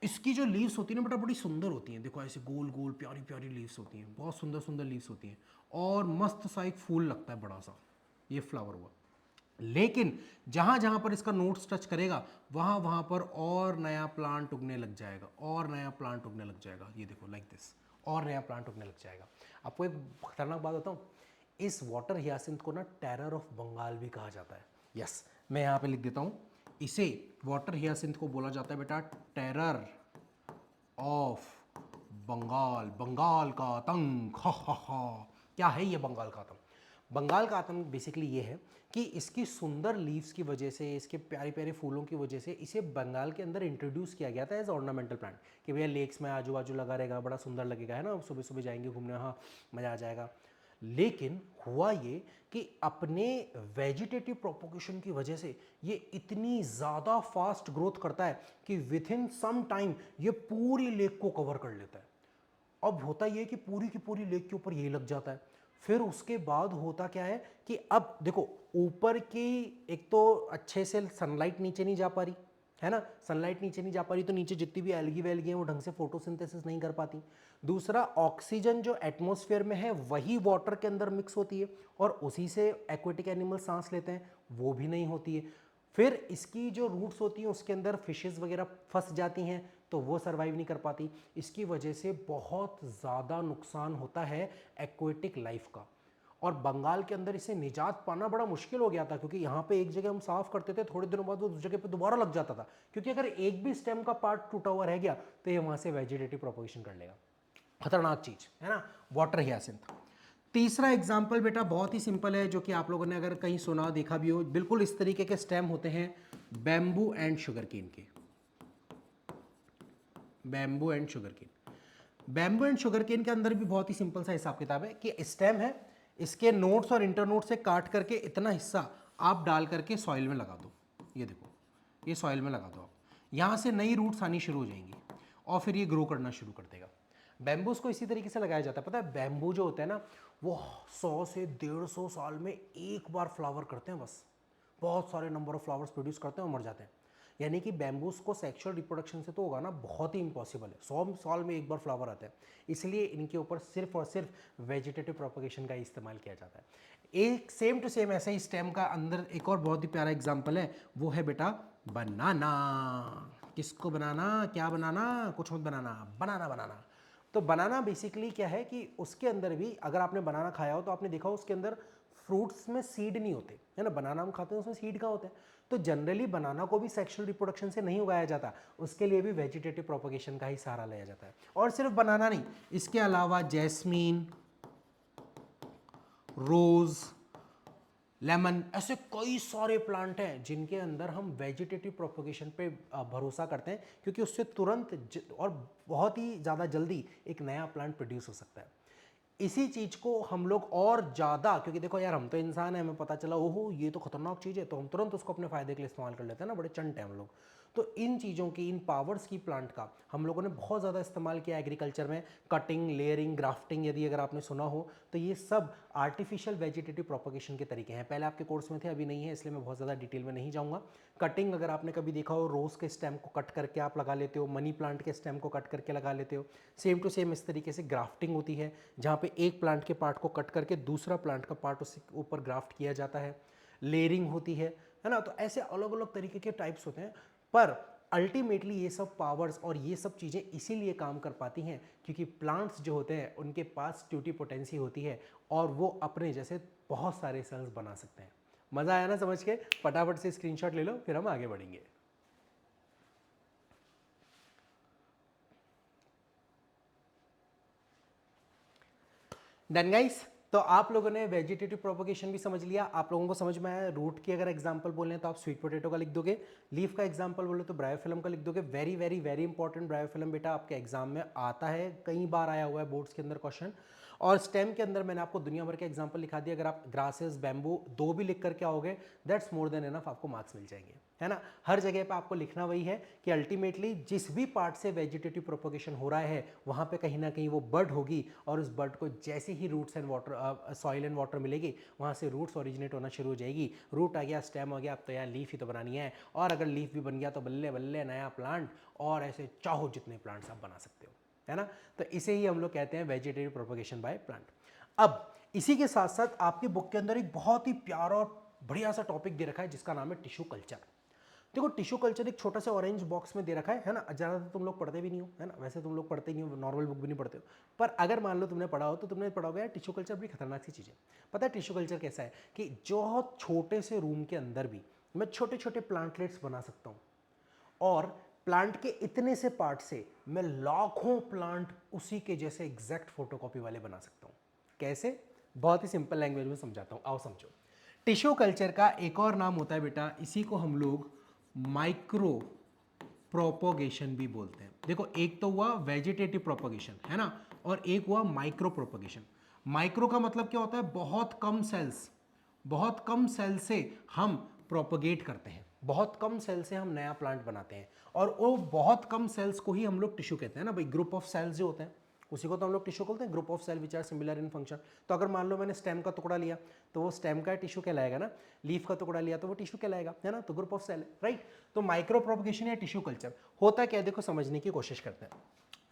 A: इसकी जो लीव्स होती है ना बेटा, बड़ी सुंदर होती हैं, देखो ऐसे गोल गोल प्यारी प्यारी लीव्स होती हैं, बहुत सुंदर सुंदर लीव्स होती हैं, और मस्त सा एक फूल लगता है बड़ा सा, ये फ्लावर हुआ। लेकिन जहां जहां पर इसका नोट्स टच करेगा, वहां वहां पर और नया प्लांट उगने लग जाएगा, और नया प्लांट उगने लग जाएगा, ये देखो लाइक दिस, और नया प्लांट उगने लग जाएगा। आपको एक खतरनाक बात बताऊं, इस वाटर हियासिंथ को ना टेरर ऑफ बंगाल भी कहा जाता है। यस, मैं यहाँ पे लिख देता हूँ, इसे वाटर हियासिंथ को बोला जाता है बेटा टेरर ऑफ बंगाल, बंगाल का आतंक, हा हा हा। क्या है ये बंगाल का आतंक? बंगाल का आतंक बेसिकली ये है कि इसकी सुंदर लीव्स की वजह से, इसके प्यारे प्यारे फूलों की वजह से इसे बंगाल के अंदर इंट्रोड्यूस किया गया था एज ऑर्नामेंटल प्लांट, कि भैया लेक्स में आजू बाजू लगा रहेगा, बड़ा सुंदर लगेगा, है ना, सुबह सुबह जाएंगे घूमने, हाँ मज़ा आ जाएगा। लेकिन हुआ ये कि अपने वेजिटेटिव प्रोपोगेशन की वजह से ये इतनी ज़्यादा फास्ट ग्रोथ करता है कि विथ इन सम टाइम ये पूरी लेक को कवर कर लेता है। अब होता ये कि पूरी की पूरी लेक के ऊपर ये लग जाता है। फिर उसके बाद होता क्या है कि अब देखो, ऊपर की एक तो अच्छे से सनलाइट नीचे नहीं जा पा रही, है ना, सनलाइट नीचे नहीं जा पा रही, तो नीचे जितनी भी एल्गी वेल्गी हैं वो ढंग से फोटोसिंथेसिस नहीं कर पाती। दूसरा, ऑक्सीजन जो एटमॉस्फेयर में है वही वाटर के अंदर मिक्स होती है, और उसी से एक्वेटिक एनिमल सांस लेते हैं, वो भी नहीं होती है। फिर इसकी जो रूट्स होती हैं उसके अंदर फिशेस वगैरह फंस जाती हैं, तो वो सर्वाइव नहीं कर पाती। इसकी वजह से बहुत ज़्यादा नुकसान होता है एक्वेटिक लाइफ का, और बंगाल के अंदर इसे निजात पाना बड़ा मुश्किल हो गया था, क्योंकि यहाँ पे एक जगह हम साफ करते थे, थोड़े दिनों बाद वो दूसरी जगह पे दोबारा लग जाता था, क्योंकि अगर एक भी स्टेम का पार्ट टूटा हुआ रह गया तो ये वहाँ से वेजिटेटिव प्रोपोगेशन कर लेगा। खतरनाक चीज़ है ना, वाटर हियासिंथ। तीसरा एग्जाम्पल बेटा बहुत ही सिंपल है, जो कि आप लोगों ने अगर कहीं सुना देखा भी हो, बिल्कुल इस तरीके के स्टेम होते हैं बैम्बू एंड शुगर केन के, bamboo and sugar cane. Bamboo and sugar cane के अंदर भी बहुत ही सिंपल सा हिसाब किताब है कि स्टेम है, इसके नोट्स और इंटरनोट से काट करके इतना हिस्सा आप डाल करके सॉइल में लगा दो, ये देखो ये सॉइल में लगा दो आप, यहाँ से नई रूट्स आनी शुरू हो जाएंगी और फिर ये ग्रो करना शुरू कर देगा। बैम्बूज को इसी तरीके से लगाया जाता है, पता है, बैम्बू जो होता है ना वो 100 से 150 साल में एक बार फ्लावर करते हैं बस, बहुत सारे नंबर ऑफ फ्लावर्स प्रोड्यूस करते हैं और मर जाते हैं। यानी कि बैम्बूस को सेक्सुअल रिप्रोडक्शन से तो उगाना बहुत ही इम्पॉसिबल है, 100 साल में एक बार फ्लावर आता है, इसलिए इनके ऊपर सिर्फ और सिर्फ वेजिटेटिव प्रोपगेशन का इस्तेमाल किया जाता है। एक सेम टू सेम ऐसे ही स्टेम का अंदर एक और बहुत ही प्यारा एग्जाम्पल है, वो है बेटा बनाना। किसको बनाना, क्या बनाना, कुछ मत बनाना, बनाना बनाना। तो बनाना बेसिकली क्या है कि उसके अंदर भी अगर आपने बनाना खाया हो तो आपने देखा हो उसके अंदर फ्रूट्स में सीड नहीं होते, है ना, बनाना हम खाते हैं उसमें सीड कहाँ होते हैं। तो जनरली बनाना को भी सेक्सुअल रिप्रोडक्शन से नहीं उगाया जाता, उसके लिए भी वेजिटेटिव प्रोपगेशन का ही सहारा लिया जाता है। और सिर्फ बनाना नहीं, इसके अलावा जैस्मीन, रोज, लेमन, ऐसे कई सारे प्लांट हैं जिनके अंदर हम वेजिटेटिव प्रोपगेशन पे भरोसा करते हैं, क्योंकि उससे तुरंत और बहुत ही ज़्यादा जल्दी एक नया प्लांट प्रोड्यूस हो सकता है। इसी चीज़ को हम लोग और ज़्यादा, क्योंकि देखो यार हम तो इंसान हैं, हमें पता चला ओहो ये तो खतरनाक चीज़ है, तो हम तुरंत उसको अपने फ़ायदे के लिए इस्तेमाल कर लेते हैं ना, बड़े चंट हैं हम लोग। तो इन चीज़ों की, इन पावर्स की प्लांट का हम लोगों ने बहुत ज़्यादा इस्तेमाल किया एग्रीकल्चर में। कटिंग, लेयरिंग, ग्राफ्टिंग, यदि अगर आपने सुना हो तो ये सब आर्टिफिशियल वेजिटेटिव प्रोपगेशन के तरीके हैं। पहले आपके कोर्स में थे, अभी नहीं है, इसलिए मैं बहुत ज़्यादा डिटेल में नहीं जाऊँगा। कटिंग अगर आपने कभी देखा हो, रोज़ के स्टेम को कट करके आप लगा लेते हो, मनी प्लांट के स्टेम को कट करके लगा लेते हो। सेम टू सेम इस तरीके से ग्राफ्टिंग होती है, जहाँ पे एक प्लांट के पार्ट को कट करके दूसरा प्लांट का पार्ट उसके ऊपर ग्राफ्ट किया जाता है। लेयरिंग होती है ना। तो ऐसे अलग अलग तरीके के टाइप्स होते हैं, पर अल्टीमेटली ये सब पावर्स और ये सब चीज़ें इसीलिए काम कर पाती हैं क्योंकि प्लांट्स जो होते हैं उनके पास ट्यूटिपोटेंसी होती है और वो अपने जैसे बहुत सारे सेल्स बना सकते हैं। मज़ा आया ना समझ के? फटाफट से स्क्रीनशॉट ले लो, फिर हम आगे बढ़ेंगे। डन गाइस, तो आप लोगों ने वेजिटेटिव प्रोपगेशन भी समझ लिया, आप लोगों को समझ में आया। रूट की अगर एग्जांपल बोले तो आप स्वीट पोटैटो का लिख दोगे, लीफ का एग्जांपल बोले तो ब्रायोफिलम का लिख दोगे। Very very very important bryophyllum बेटा, आपके एग्जाम में आता है, कई बार आया हुआ है बोर्ड्स के अंदर क्वेश्चन। और स्टेम के अंदर मैंने आपको दुनिया भर के एग्जाम्पल लिखा दिया, अगर आप ग्रासेस, बैम्बू दो भी लिख करके आओगे दैट्स मोर देन एनफ, आपको मार्क्स मिल जाएंगे, है ना। हर जगह पे आपको लिखना वही है कि अल्टीमेटली जिस भी पार्ट से वेजिटेटिव प्रोपगेशन हो रहा है वहाँ पे कहीं ना कहीं वो बर्ड होगी, और उस बर्ड को जैसे ही roots and water, soil and water मिलेगी, वहाँ से रूट्स ओरिजिनेट होना शुरू हो जाएगी। रूट आ गया, स्टेम आ गया, अब तो यार लीफ ही तो बनानी है, और अगर लीफ भी बन गया तो बल्ले बल्ले नया प्लांट, और ऐसे चाहो जितने प्लांट्स आप बना सकते हो, है ना। तो इसे ही हम लोग कहते हैं वेजिटेटिव प्रोपगेशन बाय प्लांट। अब इसी के साथ साथ आपकी बुक के अंदर एक बहुत ही प्यारा और बढ़िया सा टॉपिक दे रखा है जिसका नाम है टिश्यू कल्चर। देखो टिश्यू कल्चर एक छोटा सा ऑरेंज बॉक्स में दे रखा है ना। ज़्यादातर तुम लोग पढ़ते भी नहीं हो, है ना, वैसे तुम लोग पढ़ते ही नहीं हो, नॉर्मल बुक भी नहीं पढ़ते हो, पर अगर मान लो तुमने पढ़ा हो तो तुमने पढ़ा होगा यार टिश्यू कल्चर बड़ी खतरनाक सी चीज़ है। पता है टिश्यू कल्चर कैसा है कि जो छोटे से रूम के अंदर भी मैं छोटे छोटे प्लांटलेट्स बना सकता हूँ, और प्लांट के इतने से पार्ट से मैं लाखों प्लांट उसी के जैसे एग्जैक्ट फोटोकॉपी वाले बना सकता हूँ। कैसे? बहुत ही सिंपल लैंग्वेज में समझाता हूँ, आओ समझो। टिश्यू कल्चर का एक और नाम होता है बेटा, इसी को हम लोग माइक्रो प्रोपोगेशन भी बोलते हैं। देखो एक तो हुआ वेजिटेटिव प्रोपोगेशन, है ना, और एक हुआ माइक्रो प्रोपोगेशन। माइक्रो का मतलब क्या होता है? बहुत कम सेल्स, बहुत कम सेल से हम प्रोपोगेट करते हैं, बहुत कम सेल से हम नया प्लांट बनाते हैं, और वो बहुत कम सेल्स को ही हम लोग टिश्यू कहते हैं ना भाई। ग्रुप ऑफ सेल्स जो होते हैं उसी को तो हम लोग टिश्यू बोलते हैं, group of cell which are similar in function. तो अगर मान लो मैंने स्टेम का टुकड़ा लिया तो वो स्टेम का टिश्यू कहलाएगा ना, लीफ का टुकड़ा लिया तो वो टिश्यू कहलाएगा, है ना, तो ग्रुप ऑफ सेल है, राइट। तो माइक्रो प्रोपगेशन या टिश्यू कल्चर होता क्या है, देखो समझने की कोशिश करते हैं।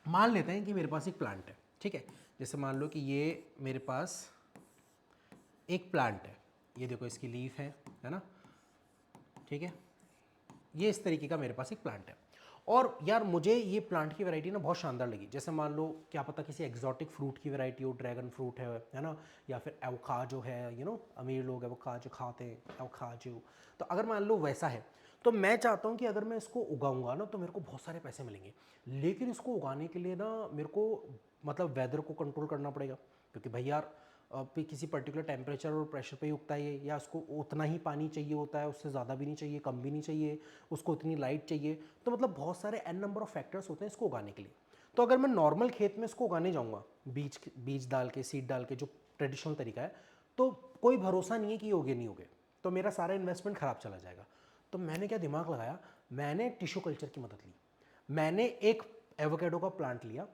A: मान लेते हैं कि मेरे पास एक प्लांट है, ठीक है, जैसे मान लो कि ये मेरे पास एक प्लांट है, ये देखो इसकी लीफ है ना, ठीक है, ये इस तरीके का मेरे पास एक प्लांट है। और यार मुझे ये प्लांट की वैरायटी ना बहुत शानदार लगी। जैसे मान लो क्या पता किसी एक्जॉटिक फ्रूट की वैरायटी हो, ड्रैगन फ्रूट है ना, या फिर एवोकाडो है, अमीर लोग एवोकाडो खाते हैं, एवोकाडो। तो अगर मान लो वैसा है तो मैं चाहता हूँ कि अगर मैं इसको उगाऊंगा ना तो मेरे को बहुत सारे पैसे मिलेंगे, लेकिन इसको उगाने के लिए ना मेरे को मतलब वेदर को कंट्रोल करना पड़ेगा, क्योंकि भाई यार किसी पर्टिकुलर टेम्परेचर और प्रेशर पे ही उगता है ये, या उसको उतना ही पानी चाहिए होता है, उससे ज़्यादा भी नहीं चाहिए, कम भी नहीं चाहिए, उसको उतनी लाइट चाहिए। तो मतलब बहुत सारे एन नंबर ऑफ फैक्टर्स होते हैं इसको उगाने के लिए। तो अगर मैं नॉर्मल खेत में इसको उगाने जाऊँगा, बीज डाल के, सीड डाल के, जो ट्रेडिशनल तरीका है, तो कोई भरोसा नहीं है कि ये उगे नहीं उगे, तो मेरा सारा इन्वेस्टमेंट ख़राब चला जाएगा। तो मैंने क्या दिमाग लगाया, मैंने टिश्यू कल्चर की मदद ली। मैंने एक एवोकेडो का प्लांट लिया,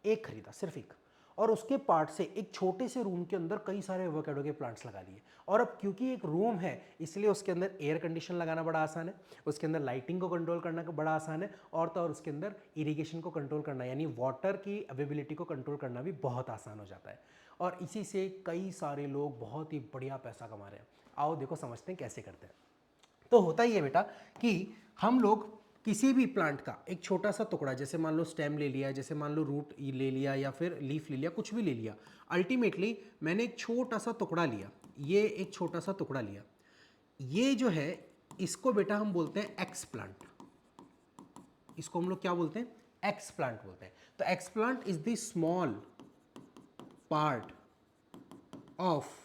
A: एक खरीदा, सिर्फ एक, और उसके पार्ट से एक छोटे से रूम के अंदर कई सारे एवोकाडो के प्लांट्स लगा लिए। और अब क्योंकि एक रूम है इसलिए उसके अंदर एयर कंडीशन लगाना बड़ा आसान है, उसके अंदर लाइटिंग को कंट्रोल करना बड़ा आसान है, और तो और उसके अंदर इरिगेशन को कंट्रोल करना यानी वाटर की अवेलेबिलिटी को कंट्रोल करना भी बहुत आसान हो जाता है। और इसी से कई सारे लोग बहुत ही बढ़िया पैसा कमा रहे हैं। आओ देखो समझते हैं कैसे करते हैं। तो होता ही है बेटा कि हम लोग किसी भी प्लांट का एक छोटा सा टुकड़ा, जैसे मान लो स्टेम ले लिया, जैसे मान लो रूट ले लिया या फिर लीफ ले लिया, कुछ भी ले लिया, अल्टीमेटली मैंने एक छोटा सा टुकड़ा लिया, ये एक छोटा सा टुकड़ा लिया, ये जो है इसको बेटा हम बोलते हैं एक्स प्लांट। इसको हम लोग क्या बोलते हैं? एक्स प्लांट बोलते हैं। तो x plant is the small part of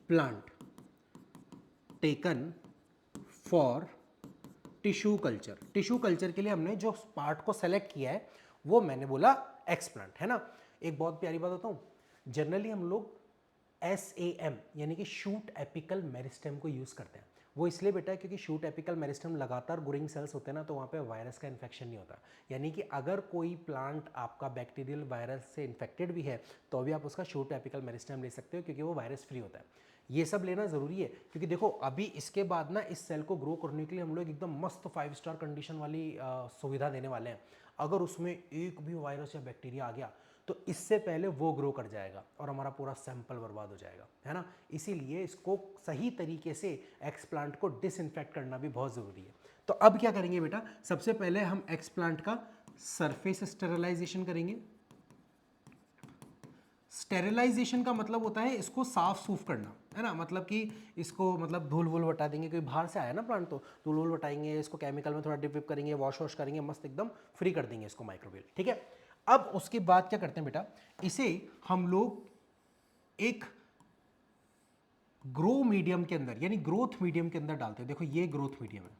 A: plant taken for tissue culture. Tissue culture के लिए हमने जो पार्ट को सेलेक्ट किया है वो मैंने बोला एक्स प्लांट, है ना। एक बहुत प्यारी बात बताऊं, जनरली हम लोग SAM यानी कि शूट एपिकल मेरिस्टेम को यूज़ करते हैं। वो इसलिए बेटा है क्योंकि शूट एपिकल मेरिस्टेम लगातार ग्रोइंग सेल्स होते हैं ना, तो वहाँ पे वायरस का इन्फेक्शन नहीं होता। यानी कि अगर कोई प्लांट आपका बैक्टीरियल वायरस से इन्फेक्टेड भी है तो भी आप उसका शूट एपिकल मेरिस्टेम ले सकते हो क्योंकि वो वायरस फ्री होता है। ये सब लेना ज़रूरी है क्योंकि देखो अभी इसके बाद ना इस सेल को ग्रो करने के लिए हम लोग एकदम मस्त 5 स्टार कंडीशन वाली सुविधा देने वाले हैं। अगर उसमें एक भी वायरस या बैक्टीरिया आ गया तो इससे पहले वो ग्रो कर जाएगा और हमारा पूरा सैंपल बर्बाद हो जाएगा, है ना। इसीलिए इसको सही तरीके से एक्सप्लांट को डिसइंफेक्ट करना भी बहुत ज़रूरी है। तो अब क्या करेंगे बेटा, सबसे पहले हम एक्सप्लांट का सरफेस स्टेरिलाइजेशन करेंगे। स्टेरिलाइजेशन का मतलब होता है इसको साफ सूफ करना, है ना। मतलब कि इसको मतलब धूल वूल हटा देंगे, कोई बाहर से आया ना प्लांट तो धूल वूल हटाएंगे, इसको केमिकल में थोड़ा डिप विप करेंगे, वॉश वॉश करेंगे, मस्त एकदम फ्री कर देंगे इसको माइक्रोवेव, ठीक है। अब उसके बाद क्या करते हैं बेटा, इसे हम लोग एक ग्रो मीडियम के अंदर यानी ग्रोथ मीडियम के अंदर डालते हैं। देखो ये ग्रोथ मीडियम है,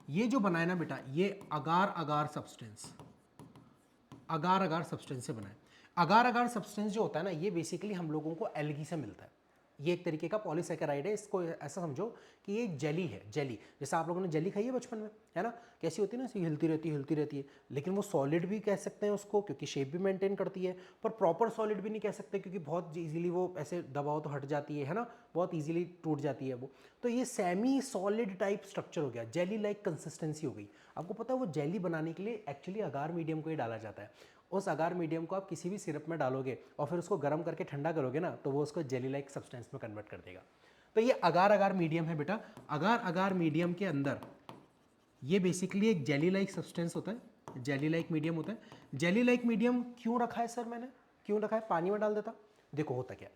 A: ये जो बनाए ना बेटा ये अगार अगार सब्सटेंस, अगार अगार सब्सटेंस से बनाए। अगार अगार सब्सटेंस जो होता है ना ये बेसिकली हम लोगों को एल्गी से मिलता है। ये एक तरीके का पॉलीसेकेराइड है। इसको ऐसा समझो कि ये जेली है, जेली। जैसे आप लोगों ने जेली खाई है बचपन में, है ना, कैसी होती है ना, ऐसी हिलती रहती है। लेकिन वो सॉलिड भी कह सकते हैं उसको क्योंकि शेप भी मेंटेन करती है, पर प्रॉपर सॉलिड भी नहीं कह सकते क्योंकि बहुत ईजिली वो ऐसे दबाओ तो हट जाती है ना, बहुत ईजिली टूट जाती है वो। तो ये सेमी सॉलिड टाइप स्ट्रक्चर हो गया, जेली लाइक कंसिस्टेंसी हो गई। आपको पता है वो जेली बनाने के लिए एक्चुअली अगार मीडियम को ही डाला जाता है। उस अगार मीडियम को आप किसी भी सिरप में डालोगे और फिर उसको गर्म करके ठंडा करोगे ना तो वो उसको जेली लाइक सब्सटेंस में कन्वर्ट कर देगा। तो ये अगार अगार मीडियम है बेटा। अगार अगार मीडियम के अंदर ये बेसिकली एक जेली लाइक सब्सटेंस होता है, जेली लाइक मीडियम होता है। जेली लाइक मीडियम क्यों रखा है सर मैंने, क्यों रखा है? पानी में डाल देता। देखो होता क्या,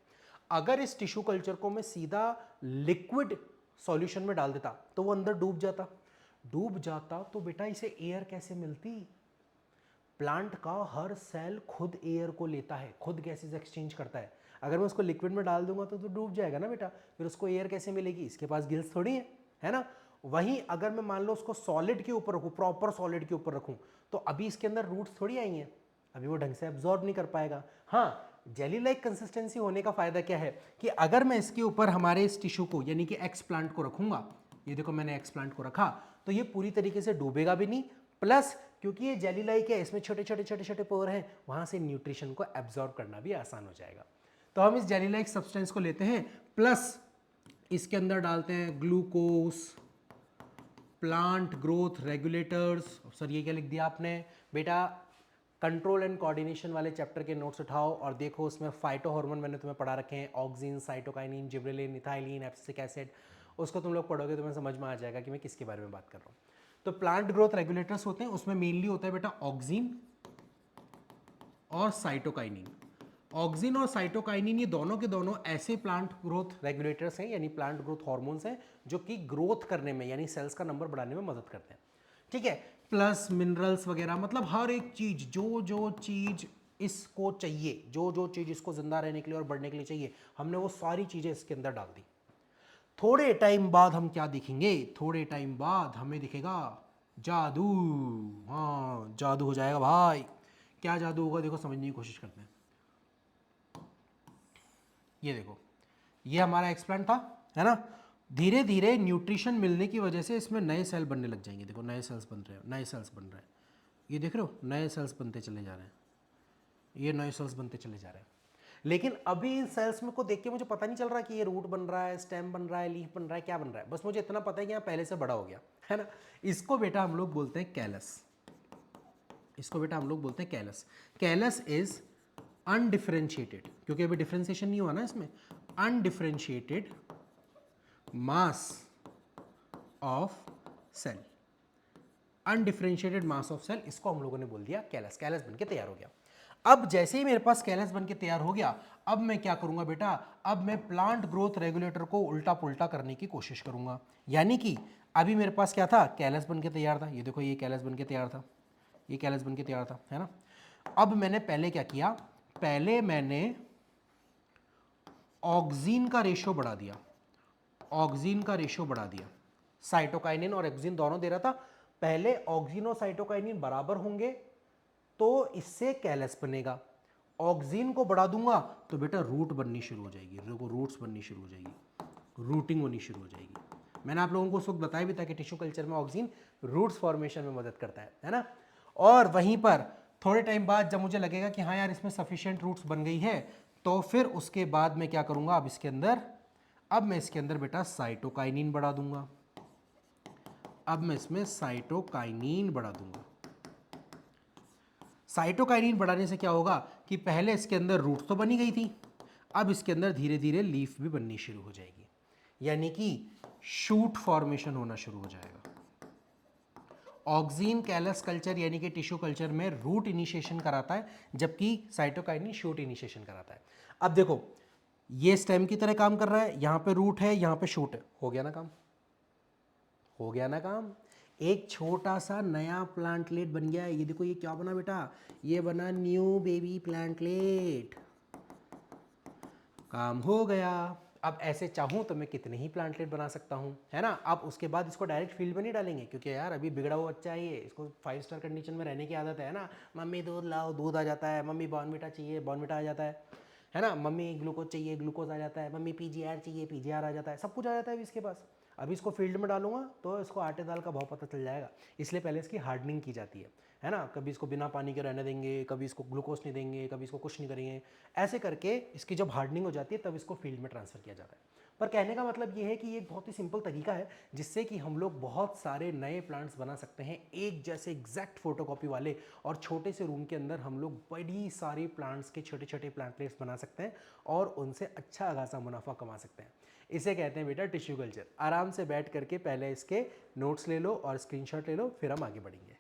A: अगर इस टिश्यू कल्चर को मैं सीधा लिक्विड सॉल्यूशन में डाल देता तो वो अंदर डूब जाता। डूब जाता तो बेटा इसे एयर कैसे मिलती? प्लांट का हर सेल खुद एयर को लेता है, खुद गैसेज एक्सचेंज करता है। अगर मैं उसको लिक्विड में डाल दूंगा तो डूब जाएगा ना बेटा, फिर उसको एयर कैसे मिलेगी? इसके पास गिल्स थोड़ी है ना। वहीं अगर मैं मान लो उसको सॉलिड के ऊपर रखूँ, प्रॉपर सॉलिड के ऊपर रखूँ, तो अभी इसके अंदर रूट्स थोड़ी आई हैं, अभी वो ढंग से एब्जॉर्ब नहीं कर पाएगा। हाँ, जेली लाइक कंसिस्टेंसी होने का फायदा क्या है कि अगर मैं इसके ऊपर हमारे इस टिश्यू को यानी कि एक्स प्लांट को रखूंगा, ये देखो मैंने एक्स प्लांट को रखा, तो ये पूरी तरीके से डूबेगा भी नहीं, प्लस क्योंकि ये जेली लाइक है इसमें छोटे छोटे पोर हैं, वहां से न्यूट्रिशन को एब्जॉर्ब करना भी आसान हो जाएगा। तो हम इस जेली लाइक सब्सटेंस को लेते हैं, प्लस इसके अंदर डालते हैं glucose, plant growth regulators. Sir ये क्या लिख दिया आपने बेटा? कंट्रोल एंड कोऑर्डिनेशन वाले चैप्टर के नोट्स उठाओ और देखो उसमें फाइटो हार्मोन मैंने तुम्हें पढ़ा रखे हैं, auxin, cytokinin, gibberellin, ethylene, abscisic acid. उसको तुम लोग पढ़ोगे तो तुम्हें समझ में आ जाएगा कि मैं किसके बारे में बात कर रहा हूँ। तो प्लांट ग्रोथ रेगुलेटर्स होते हैं, उसमें मेनली होता है बेटा ऑक्सिन और साइटोकाइनिन। ऑक्सिन और साइटोकाइनिन ये दोनों के दोनों ऐसे प्लांट ग्रोथ रेगुलेटर्स हैं यानी प्लांट ग्रोथ हार्मोन्स हैं जो कि ग्रोथ करने में यानी सेल्स का नंबर बढ़ाने में मदद करते हैं, ठीक है। प्लस मिनरल्स वगैरह, मतलब हर एक चीज जो चीज इसको चाहिए, जो चीज इसको जिंदा रहने के लिए और बढ़ने के लिए चाहिए, हमने वो सारी चीजें इसके अंदर डाल दी। थोड़े टाइम बाद हम क्या देखेंगे? थोड़े टाइम बाद हमें दिखेगा जादू। हाँ जादू हो जाएगा भाई। क्या जादू होगा देखो, समझने की कोशिश करते हैं। ये देखो ये हमारा एक्सप्लांट था, है ना। धीरे धीरे न्यूट्रिशन मिलने की वजह से इसमें नए सेल बनने लग जाएंगे। देखो नए सेल्स बन रहे हैं, नए सेल्स बन रहे हैं, ये देख रहे हो नए सेल्स बनते चले जा रहे हैं। ये नए सेल्स बनते चले जा रहे हैं। लेकिन अभी इन सेल्स में को देख के मुझे पता नहीं चल रहा कि ये रूट बन रहा है, स्टेम बन रहा है, लीफ बन रहा है, क्या बन रहा है। बस मुझे इतना पता है कि यहाँ पहले से बड़ा हो गया है ना। इसको बेटा हम लोग बोलते हैं कैलस। इसको बेटा हम लोग बोलते हैं कैलस। कैलस इज अनडिफरेंशिएटेड, क्योंकि अभी डिफरेंशिएशन नहीं हुआ ना इसमें, undifferentiated mass of cell. Undifferentiated mass of cell, इसको हम लोगों ने बोल दिया कैलस। कैलस बन के तैयार हो गया। अब जैसे ही मेरे पास कैलस बन के तैयार हो गया, अब मैं क्या करूंगा बेटा, अब मैं प्लांट ग्रोथ रेगुलेटर को उल्टा पुल्टा करने की कोशिश करूंगा। यानी कि अभी मेरे पास क्या था, कैलस बन के तैयार था, ये देखो ये कैलस बन के तैयार था, ये कैलस बन के तैयार था, है ना। अब मैंने पहले क्या किया, पहले मैंने ऑक्सीन का रेशियो बढ़ा दिया, ऑक्सीन का रेशियो बढ़ा दिया। साइटोकाइनिन और ऑक्सीन दोनों दे रहा था, पहले ऑक्सीन और साइटोकाइनिन बराबर होंगे तो इससे कैलस बनेगा। ऑक्सीन को बढ़ा दूंगा तो बेटा रूट बननी शुरू हो जाएगी, रूट्स बननी शुरू हो जाएगी, रूटिंग होनी शुरू हो जाएगी। मैंने आप लोगों को उस वक्त बताया भी था कि टिश्यू कल्चर में ऑक्सीन रूट्स फॉर्मेशन में मदद करता है ना। और वहीं पर थोड़े टाइम बाद जब मुझे लगेगा कि हाँ यार इसमें सफिशिएंट रूट्स बन गई है, तो फिर उसके बाद मैं क्या करूंगा, अब मैं इसके अंदर बेटा साइटोकाइनिन बढ़ा दूंगा। अब मैं इसमें साइटोकाइनिन बढ़ा दूंगा। साइटोकाइनिन बढ़ाने से क्या होगा कि पहले इसके अंदर रूट तो बनी गई थी, अब इसके अंदर धीरे धीरे लीफ भी बननी शुरू हो जाएगी, यानी कि शूट फॉर्मेशन होना शुरू हो जाएगा। ऑक्सीन कैलस कल्चर यानी कि टिश्यू कल्चर में रूट इनिशिएशन कराता है, जबकि साइटोकाइनिन शूट इनिशिएशन कराता है। अब देखो ये स्टेम की तरह काम कर रहा है, यहां पे रूट है, यहां पे शूट है, हो गया ना काम, हो गया ना काम। एक छोटा सा नया प्लांटलेट बन गया है। ये देखो ये क्या बना बेटा, ये बना न्यू बेबी प्लांटलेट, काम हो गया। अब ऐसे चाहूँ तो मैं कितने ही प्लांटलेट बना सकता हूँ, है ना। अब उसके बाद इसको डायरेक्ट फील्ड में नहीं डालेंगे, क्योंकि यार अभी बिगड़ा हुआ बच्चा है ये, इसको 5 स्टार कंडीशन में रहने की आदत है ना। मम्मी दूध लाओ, दूध आ जाता है, मम्मी बॉर्नविटा चाहिए, बॉर्नविटा आ जाता है ना, मम्मी ग्लूकोज चाहिए, ग्लूकोज आ जाता है, मम्मी पीजीआर चाहिए, पीजीआर आ जाता है, सब कुछ आ जाता है अभी इसके पास। अभी इसको फील्ड में डालूंगा तो इसको आटे दाल का भाव पता चल जाएगा, इसलिए पहले इसकी हार्डनिंग की जाती है ना। कभी इसको बिना पानी के रहने देंगे, कभी इसको ग्लूकोज नहीं देंगे, कभी इसको कुछ नहीं करेंगे, ऐसे करके इसकी जब हार्डनिंग हो जाती है तब इसको फील्ड में ट्रांसफ़र किया जाता है। पर कहने का मतलब ये है कि ये एक बहुत ही सिंपल तरीका है जिससे कि हम लोग बहुत सारे नए प्लांट्स बना सकते हैं, एक जैसे एग्जैक्ट फोटोकॉपी वाले, और छोटे से रूम के अंदर हम लोग बड़ी सारी प्लांट्स के छोटे छोटे प्लांटलेट्स बना सकते हैं और उनसे अच्छा खासा मुनाफा कमा सकते हैं। इसे कहते हैं बेटा टिश्यू कल्चर। आराम से बैठ करके पहले इसके नोट्स ले लो और स्क्रीनशॉट ले लो, फिर हम आगे बढ़ेंगे।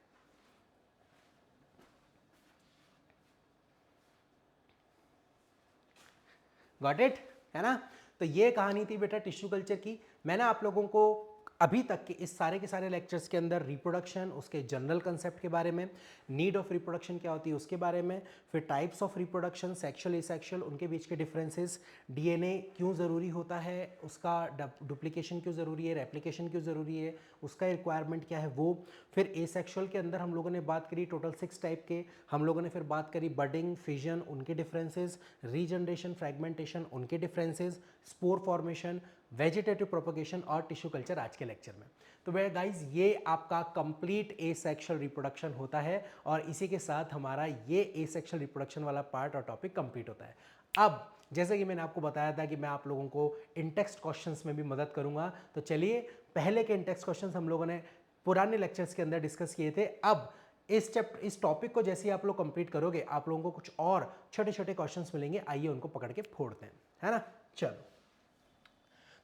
A: गॉट इट, है ना। तो ये कहानी थी बेटा टिश्यू कल्चर की। मैंने आप लोगों को अभी तक के इस सारे के सारे लेक्चर्स के अंदर रिप्रोडक्शन, उसके जनरल कंसेप्ट के बारे में, नीड ऑफ रिप्रोडक्शन क्या होती है उसके बारे में, फिर types of reproduction, sexual asexual, उनके बीच के डिफरेंसेस, डीएनए क्यों ज़रूरी होता है, उसका डुप्लीकेशन क्यों ज़रूरी है, रेप्लिकेशन क्यों ज़रूरी है, उसका रिक्वायरमेंट क्या है वो। फिर एसेक्सुअल के अंदर हम लोगों ने बात करी टोटल 6 टाइप के। हम लोगों ने फिर बात करी बडिंग, फिजन, उनके डिफरेंसेस, रीजनरेशन, फ्रेगमेंटेशन, उनके differences, spore formation, vegetative propagation और टिश्यू कल्चर आज के लेक्चर में। तो वे गाइज ये आपका कंप्लीट एसेक्सुअल रिप्रोडक्शन होता है और इसी के साथ हमारा ये एसेक्सुअल रिप्रोडक्शन वाला पार्ट और टॉपिक कंप्लीट होता है। अब जैसे कि मैंने आपको बताया था कि मैं आप लोगों को इंटेक्स्ट क्वेश्चंस में भी मदद करूंगा, तो चलिए पहले के इंटेक्स्ट क्वेश्चंस हम लोगों ने पुराने लेक्चर्स के अंदर डिस्कस किए थे। अब इस टॉपिक को जैसे ही आप लोग कंप्लीट करोगे, आप लोगों को कुछ और छोटे छोटे क्वेश्चंस मिलेंगे, आइए उनको पकड़ के फोड़ते हैं, है ना। चलो,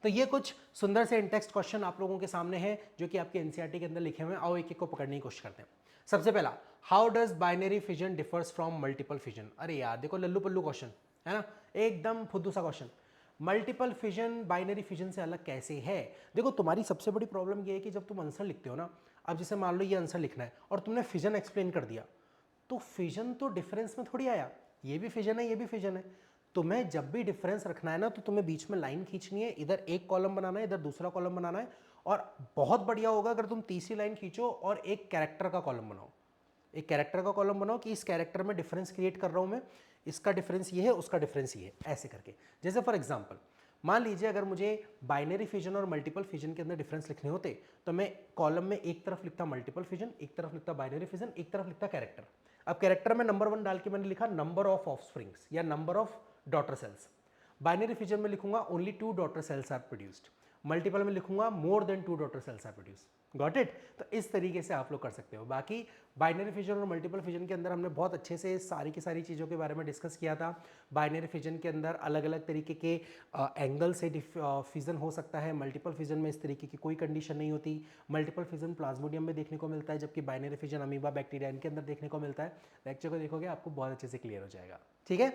A: तो ये कुछ सुंदर से इंटेक्स्ट क्वेश्चन आप लोगों के सामने हैं जो कि आपके एनसीईआरटी के अंदर लिखे हुए हैं। आओ एक एक को पकड़ने की कोशिश करते हैं। सबसे पहला, how does binary fission differs from multiple fission. अरे यार देखो लल्लू पल्लू क्वेश्चन है ना, एकदम फुद्दू सा question. Multiple fission binary fission से अलग कैसे है। देखो तुम्हारी सबसे बड़ी प्रॉब्लम ये है कि जब तुम आंसर लिखते हो ना, अब जैसे मान लो ये आंसर लिखना है और तुमने फिजन एक्सप्लेन कर दिया, तो फिजन तो डिफरेंस में थोड़ी आया, ये भी फिजन है ये भी फिजन है। तुम्हें जब भी डिफरेंस रखना है ना, तो तुम्हें बीच में लाइन खींचनी है, इधर एक कॉलम बनाना है, इधर दूसरा कॉलम बनाना है। और बहुत बढ़िया होगा अगर तुम तीसरी लाइन खींचो और एक कैरेक्टर का कॉलम बनाओ, एक कैरेक्टर का कॉलम बनाओ कि इस कैरेक्टर में डिफरेंस क्रिएट कर रहा हूं मैं, इसका डिफरेंस ये है, उसका डिफरेंस ये है, ऐसे करके। जैसे फॉर एग्जांपल मान लीजिए अगर मुझे बाइनरी फिजन और मल्टीपल फिजन के अंदर डिफरेंस लिखने होते, तो मैं कॉलम में एक तरफ लिखता मल्टीपल फिजन, एक तरफ लिखता बाइनरी फिजन, एक तरफ लिखता कैरेक्टर। अब कैरेक्टर में नंबर 1 डाल के मैंने लिखा नंबर ऑफ ऑफस्प्रिंग्स या number of daughter cells. Binary fission में लिखूंगा only 2 daughter cells are produced. Multiple में लिखूंगा more than 2 daughter cells are produced. Got it? तो इस तरीके से आप लोग कर सकते हो। बाकी बाइनरी फिजन और मल्टीपल फिजन के अंदर हमने बहुत अच्छे से सारी की सारी चीज़ों के बारे में डिस्कस किया था। बाइनरी फिजन के अंदर अलग अलग तरीके के एंगल से फिजन हो सकता है। मल्टीपल फिजन में इस तरीके की कोई कंडीशन नहीं होती। मल्टीपल फिजन प्लाज्मोडियम में देखने को मिलता है, जबकि बाइनरी फिजन अमीबा बैक्टीरिया इनके अंदर देखने को मिलता है। लेक्चर को देखोगे आपको बहुत अच्छे से क्लियर हो जाएगा। ठीक है,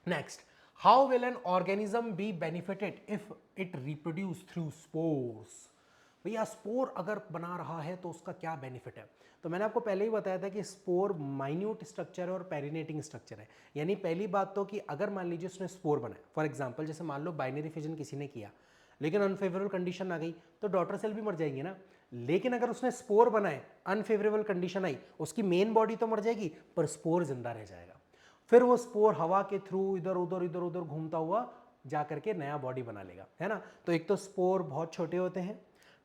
A: next, how will an organism be benefited if it reproduce through spores. भैया स्पोर अगर बना रहा है तो उसका क्या बेनिफिट है? तो मैंने आपको पहले ही बताया था कि स्पोर माइन्यूट स्ट्रक्चर है और पेरिनेटिंग स्ट्रक्चर है। यानी पहली बात तो कि अगर मान लीजिए उसने स्पोर बनाया, फॉर एग्जांपल जैसे मान लो बाइनरी फिजन किसी ने किया लेकिन अनफेवरेबल कंडीशन आ गई तो डॉटर सेल भी मर जाएंगे ना। लेकिन अगर उसने स्पोर बनाए, अनफेवरेबल कंडीशन आई, उसकी मेन बॉडी तो मर जाएगी पर स्पोर जिंदा रह जाएगा। फिर वो स्पोर हवा के थ्रू इधर उधर घूमता हुआ जा करके नया बॉडी बना लेगा, है ना। तो एक तो स्पोर बहुत छोटे होते हैं,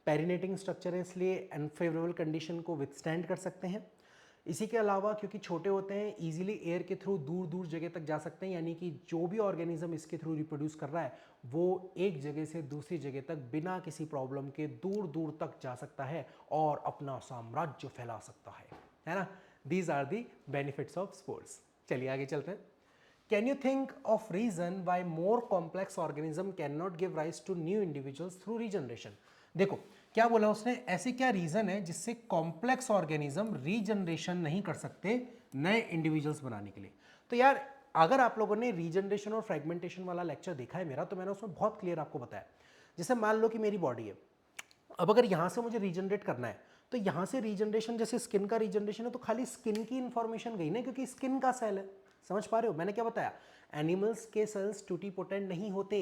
A: पेरिनेटिंग स्ट्रक्चर है इसलिए अनफेवरेबल कंडीशन को विथस्टैंड कर सकते हैं। इसी के अलावा क्योंकि छोटे होते हैं इजीली एयर के थ्रू दूर दूर जगह तक जा सकते हैं, यानी कि जो भी ऑर्गेनिज्म इसके थ्रू रिप्रोड्यूस कर रहा है वो एक जगह से दूसरी जगह तक बिना किसी प्रॉब्लम के दूर दूर तक जा सकता है और अपना साम्राज्य फैला सकता है ना। These are the benefits of spores. चलिए आगे चलते हैं। Can you think of reason why more complex organism can not give rise to new individuals through regeneration. देखो क्या बोला उसने, ऐसे क्या रीजन है जिससे कॉम्प्लेक्स ऑर्गेनिज्म रीजनरेशन नहीं कर सकते नए इंडिविजुअल्स बनाने के लिए। तो यार अगर आप लोगों ने रीजनरेशन और फ्रेगमेंटेशन वाला लेक्चर देखा है मेरा, तो मैंने उसमें बहुत क्लियर आपको बताया। जैसे मान लो कि मेरी बॉडी है, अब अगर यहां से मुझे रीजनरेट करना है तो यहां से रीजनरेशन, जैसे स्किन का रीजनरेशन है तो खाली स्किन की इंफॉर्मेशन गई ना, क्योंकि स्किन का सेल है। समझ पा रहे हो मैंने क्या बताया? एनिमल्स के सेल्स टूटीपोटेंट नहीं होते,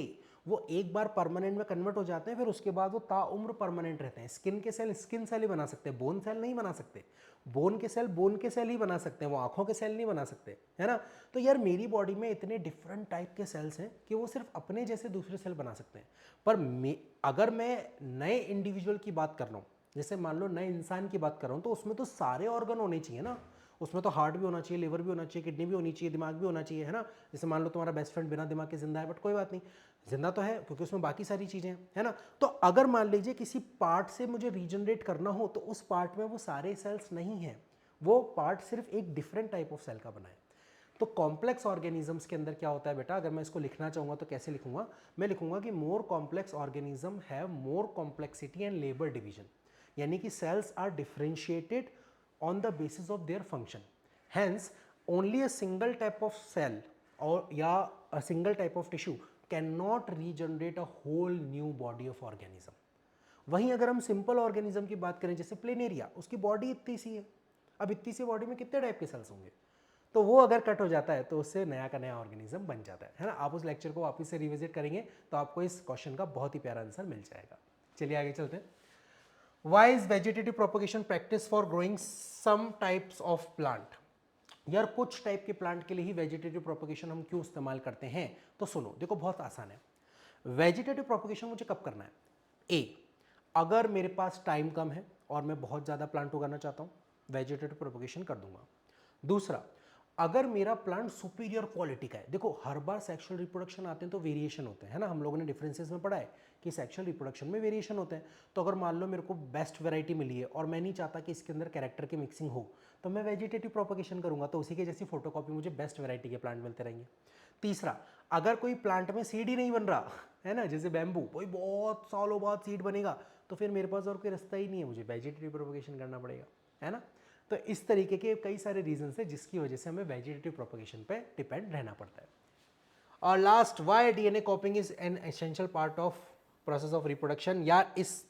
A: वो एक बार परमानेंट में कन्वर्ट हो जाते हैं, फिर उसके बाद वो ताउम्र परमानेंट रहते हैं। स्किन के सेल स्किन सेल ही बना सकते हैं, बोन सेल नहीं बना सकते। बोन के सेल बोन के सेल ही बना सकते हैं, वो आंखों के सेल नहीं बना सकते, है ना। तो यार मेरी बॉडी में इतने डिफरेंट टाइप के सेल्स हैं कि वो सिर्फ अपने जैसे दूसरे सेल बना सकते हैं। पर अगर मैं नए इंडिविजुअल की बात कर रहा हूँ, जैसे मान लो नए इंसान की बात कर रहा हूँ, तो उसमें तो सारे ऑर्गन होने चाहिए ना। उसमें तो हार्ट भी होना चाहिए, लिवर भी होना चाहिए, किडनी भी होनी चाहिए, दिमाग भी होना चाहिए, है ना। जैसे मान लो तुम्हारा बेस्ट फ्रेंड बिना दिमाग के जिंदा है, बट कोई बात नहीं, जिंदा तो है क्योंकि उसमें बाकी सारी चीज़ें हैं, है ना। तो अगर मान लीजिए किसी पार्ट से मुझे रीजनरेट करना हो तो उस पार्ट में वो सारे सेल्स नहीं हैं, वो पार्ट सिर्फ एक डिफरेंट टाइप ऑफ सेल का बना है। तो कॉम्प्लेक्स ऑर्गेनिजम्स के अंदर क्या होता है बेटा, अगर मैं इसको लिखना चाहूँगा तो कैसे लिखूंगा? मैं लिखूंगा कि more complex organism have more complexity and labour division, यानी कि cells are differentiated on the basis of their function. Hence, only a single type of cell or a single type of tissue cannot regenerate a whole new body of organism. वहीं अगर हम simple organism की बात करें जैसे planaria, उसकी body इतनी सी है, अब इतनी सी बॉडी में कितने टाइप के सेल्स होंगे, तो वो अगर कट हो जाता है तो उससे नया का नया ऑर्गेनिज्म बन जाता है ना। आप उस लेक्चर को वापस से रिविजिट करेंगे तो आपको इस क्वेश्चन का बहुत ही प्यारा आंसर मिल जाएगा। चलिए आगे चलते हैं। Why is vegetative propagation practice for growing some types of plant? यार कुछ टाइप के प्लांट के लिए ही वेजिटेटिव प्रोपगेशन हम क्यों इस्तेमाल करते हैं? तो सुनो, देखो बहुत आसान है। वेजिटेटिव प्रोपगेशन मुझे कब करना है? ए, अगर मेरे पास टाइम कम है और मैं बहुत ज़्यादा प्लांट उगाना चाहता हूँ, वेजिटेटिव प्रोपगेशन कर दूंगा। दूसरा, अगर मेरा प्लांट सुपीरियर क्वालिटी का है। देखो हर बार सेक्सुअल रिप्रोडक्शन आते हैं तो वेरिएशन होते हैं, है ना। हम लोगों ने डिफरेंसेस में पढ़ा है कि सेक्सुअल रिप्रोडक्शन में वेरिएशन होते हैं। तो अगर मान लो मेरे को बेस्ट वैरायटी मिली है और मैं नहीं चाहता कि इसके अंदर कैरेक्टर की मिक्सिंग हो, तो मैं वेजिटेटिव प्रोपगेशन करूंगा, तो उसी के जैसी फोटोकॉपी मुझे बेस्ट वैरायटी के प्लांट मिलते रहेंगे। तीसरा, अगर कोई प्लांट में सीड ही नहीं बन रहा है ना, जैसे बैम्बू, कोई बहुत सालों बाद सीड बनेगा, तो फिर मेरे पास और कोई रास्ता ही नहीं है, मुझे वेजिटेटिव प्रोपगेशन करना पड़ेगा, है ना। तो इस तरीके के कई सारे रीजन है जिसकी वजह से हमें वेजिटेटिव प्रोपगेशन पे डिपेंड रहना पड़ता है। और last, why DNA कॉपिंग is an essential part of process of reproduction. यार इस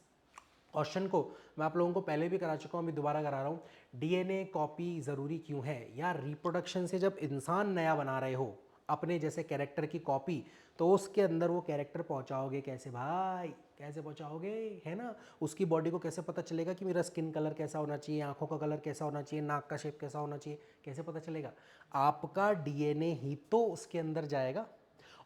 A: क्वेश्चन को मैं आप लोगों को पहले भी करा चुका हूँ, अभी दोबारा करा रहा हूँ। डीएनए कॉपी ज़रूरी क्यों है? यार रिप्रोडक्शन से जब इंसान नया बना रहे हो अपने जैसे कैरेक्टर की कॉपी, तो उसके अंदर वो कैरेक्टर पहुंचाओगे कैसे भाई? कैसे पहुंचाओगे, है ना। उसकी बॉडी को कैसे पता चलेगा कि मेरा स्किन कलर कैसा होना चाहिए, आंखों का कलर कैसा होना चाहिए, नाक का शेप कैसा होना चाहिए, कैसे पता चलेगा? आपका डीएनए ही तो उसके अंदर जाएगा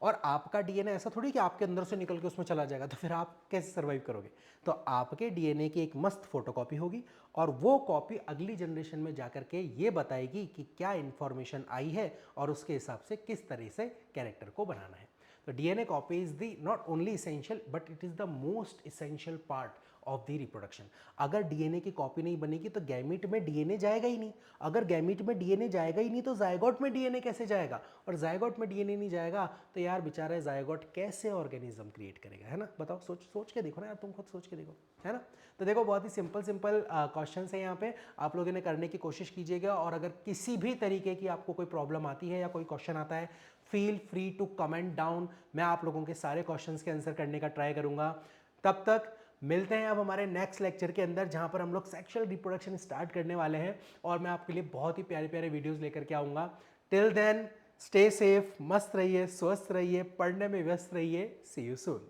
A: और आपका डीएनए ऐसा थोड़ी कि आपके अंदर से निकल के उसमें चला जाएगा, तो फिर आप कैसे सर्वाइव करोगे? तो आपके डीएनए की एक मस्त फोटोकॉपी होगी और वो कॉपी अगली जनरेशन में जाकर के ये बताएगी कि क्या इंफॉर्मेशन आई है और उसके हिसाब से किस तरह से कैरेक्टर को बनाना है। तो DNA copy is the not only essential but it is the most essential part of the reproduction. अगर डीएनए की कॉपी नहीं बनेगी तो गैमीट में डीएनए जाएगा ही नहीं, अगर गैमीट में डीएनए जाएगा ही नहीं तो जायगोट में डीएनए कैसे जाएगा, और जायगोट में डीएनए नहीं जाएगा तो यार बेचारा जायगोट कैसे ऑर्गेनिज्म क्रिएट करेगा, है ना? बताओ, सोच के देखो ना यार, तुम खुद सोच के देखो, है ना? तो देखो बहुत ही सिंपल क्वेश्चन है यहाँ पे, आप लोगों ने करने की कोशिश कीजिएगा। और अगर किसी भी तरीके की आपको कोई प्रॉब्लम आती है या कोई क्वेश्चन आता है, feel free to comment down, मैं आप लोगों के सारे क्वेश्चंस के आंसर करने का ट्राई करूंगा। तब तक मिलते हैं अब हमारे नेक्स्ट लेक्चर के अंदर, जहां पर हम लोग सेक्सुअल रिप्रोडक्शन स्टार्ट करने वाले हैं और मैं आपके लिए बहुत ही प्यारे प्यारे वीडियोस लेकर के आऊँगा। टिल देन स्टे सेफ, मस्त रहिए, स्वस्थ रहिए, पढ़ने में व्यस्त रहिए। सी यू सून।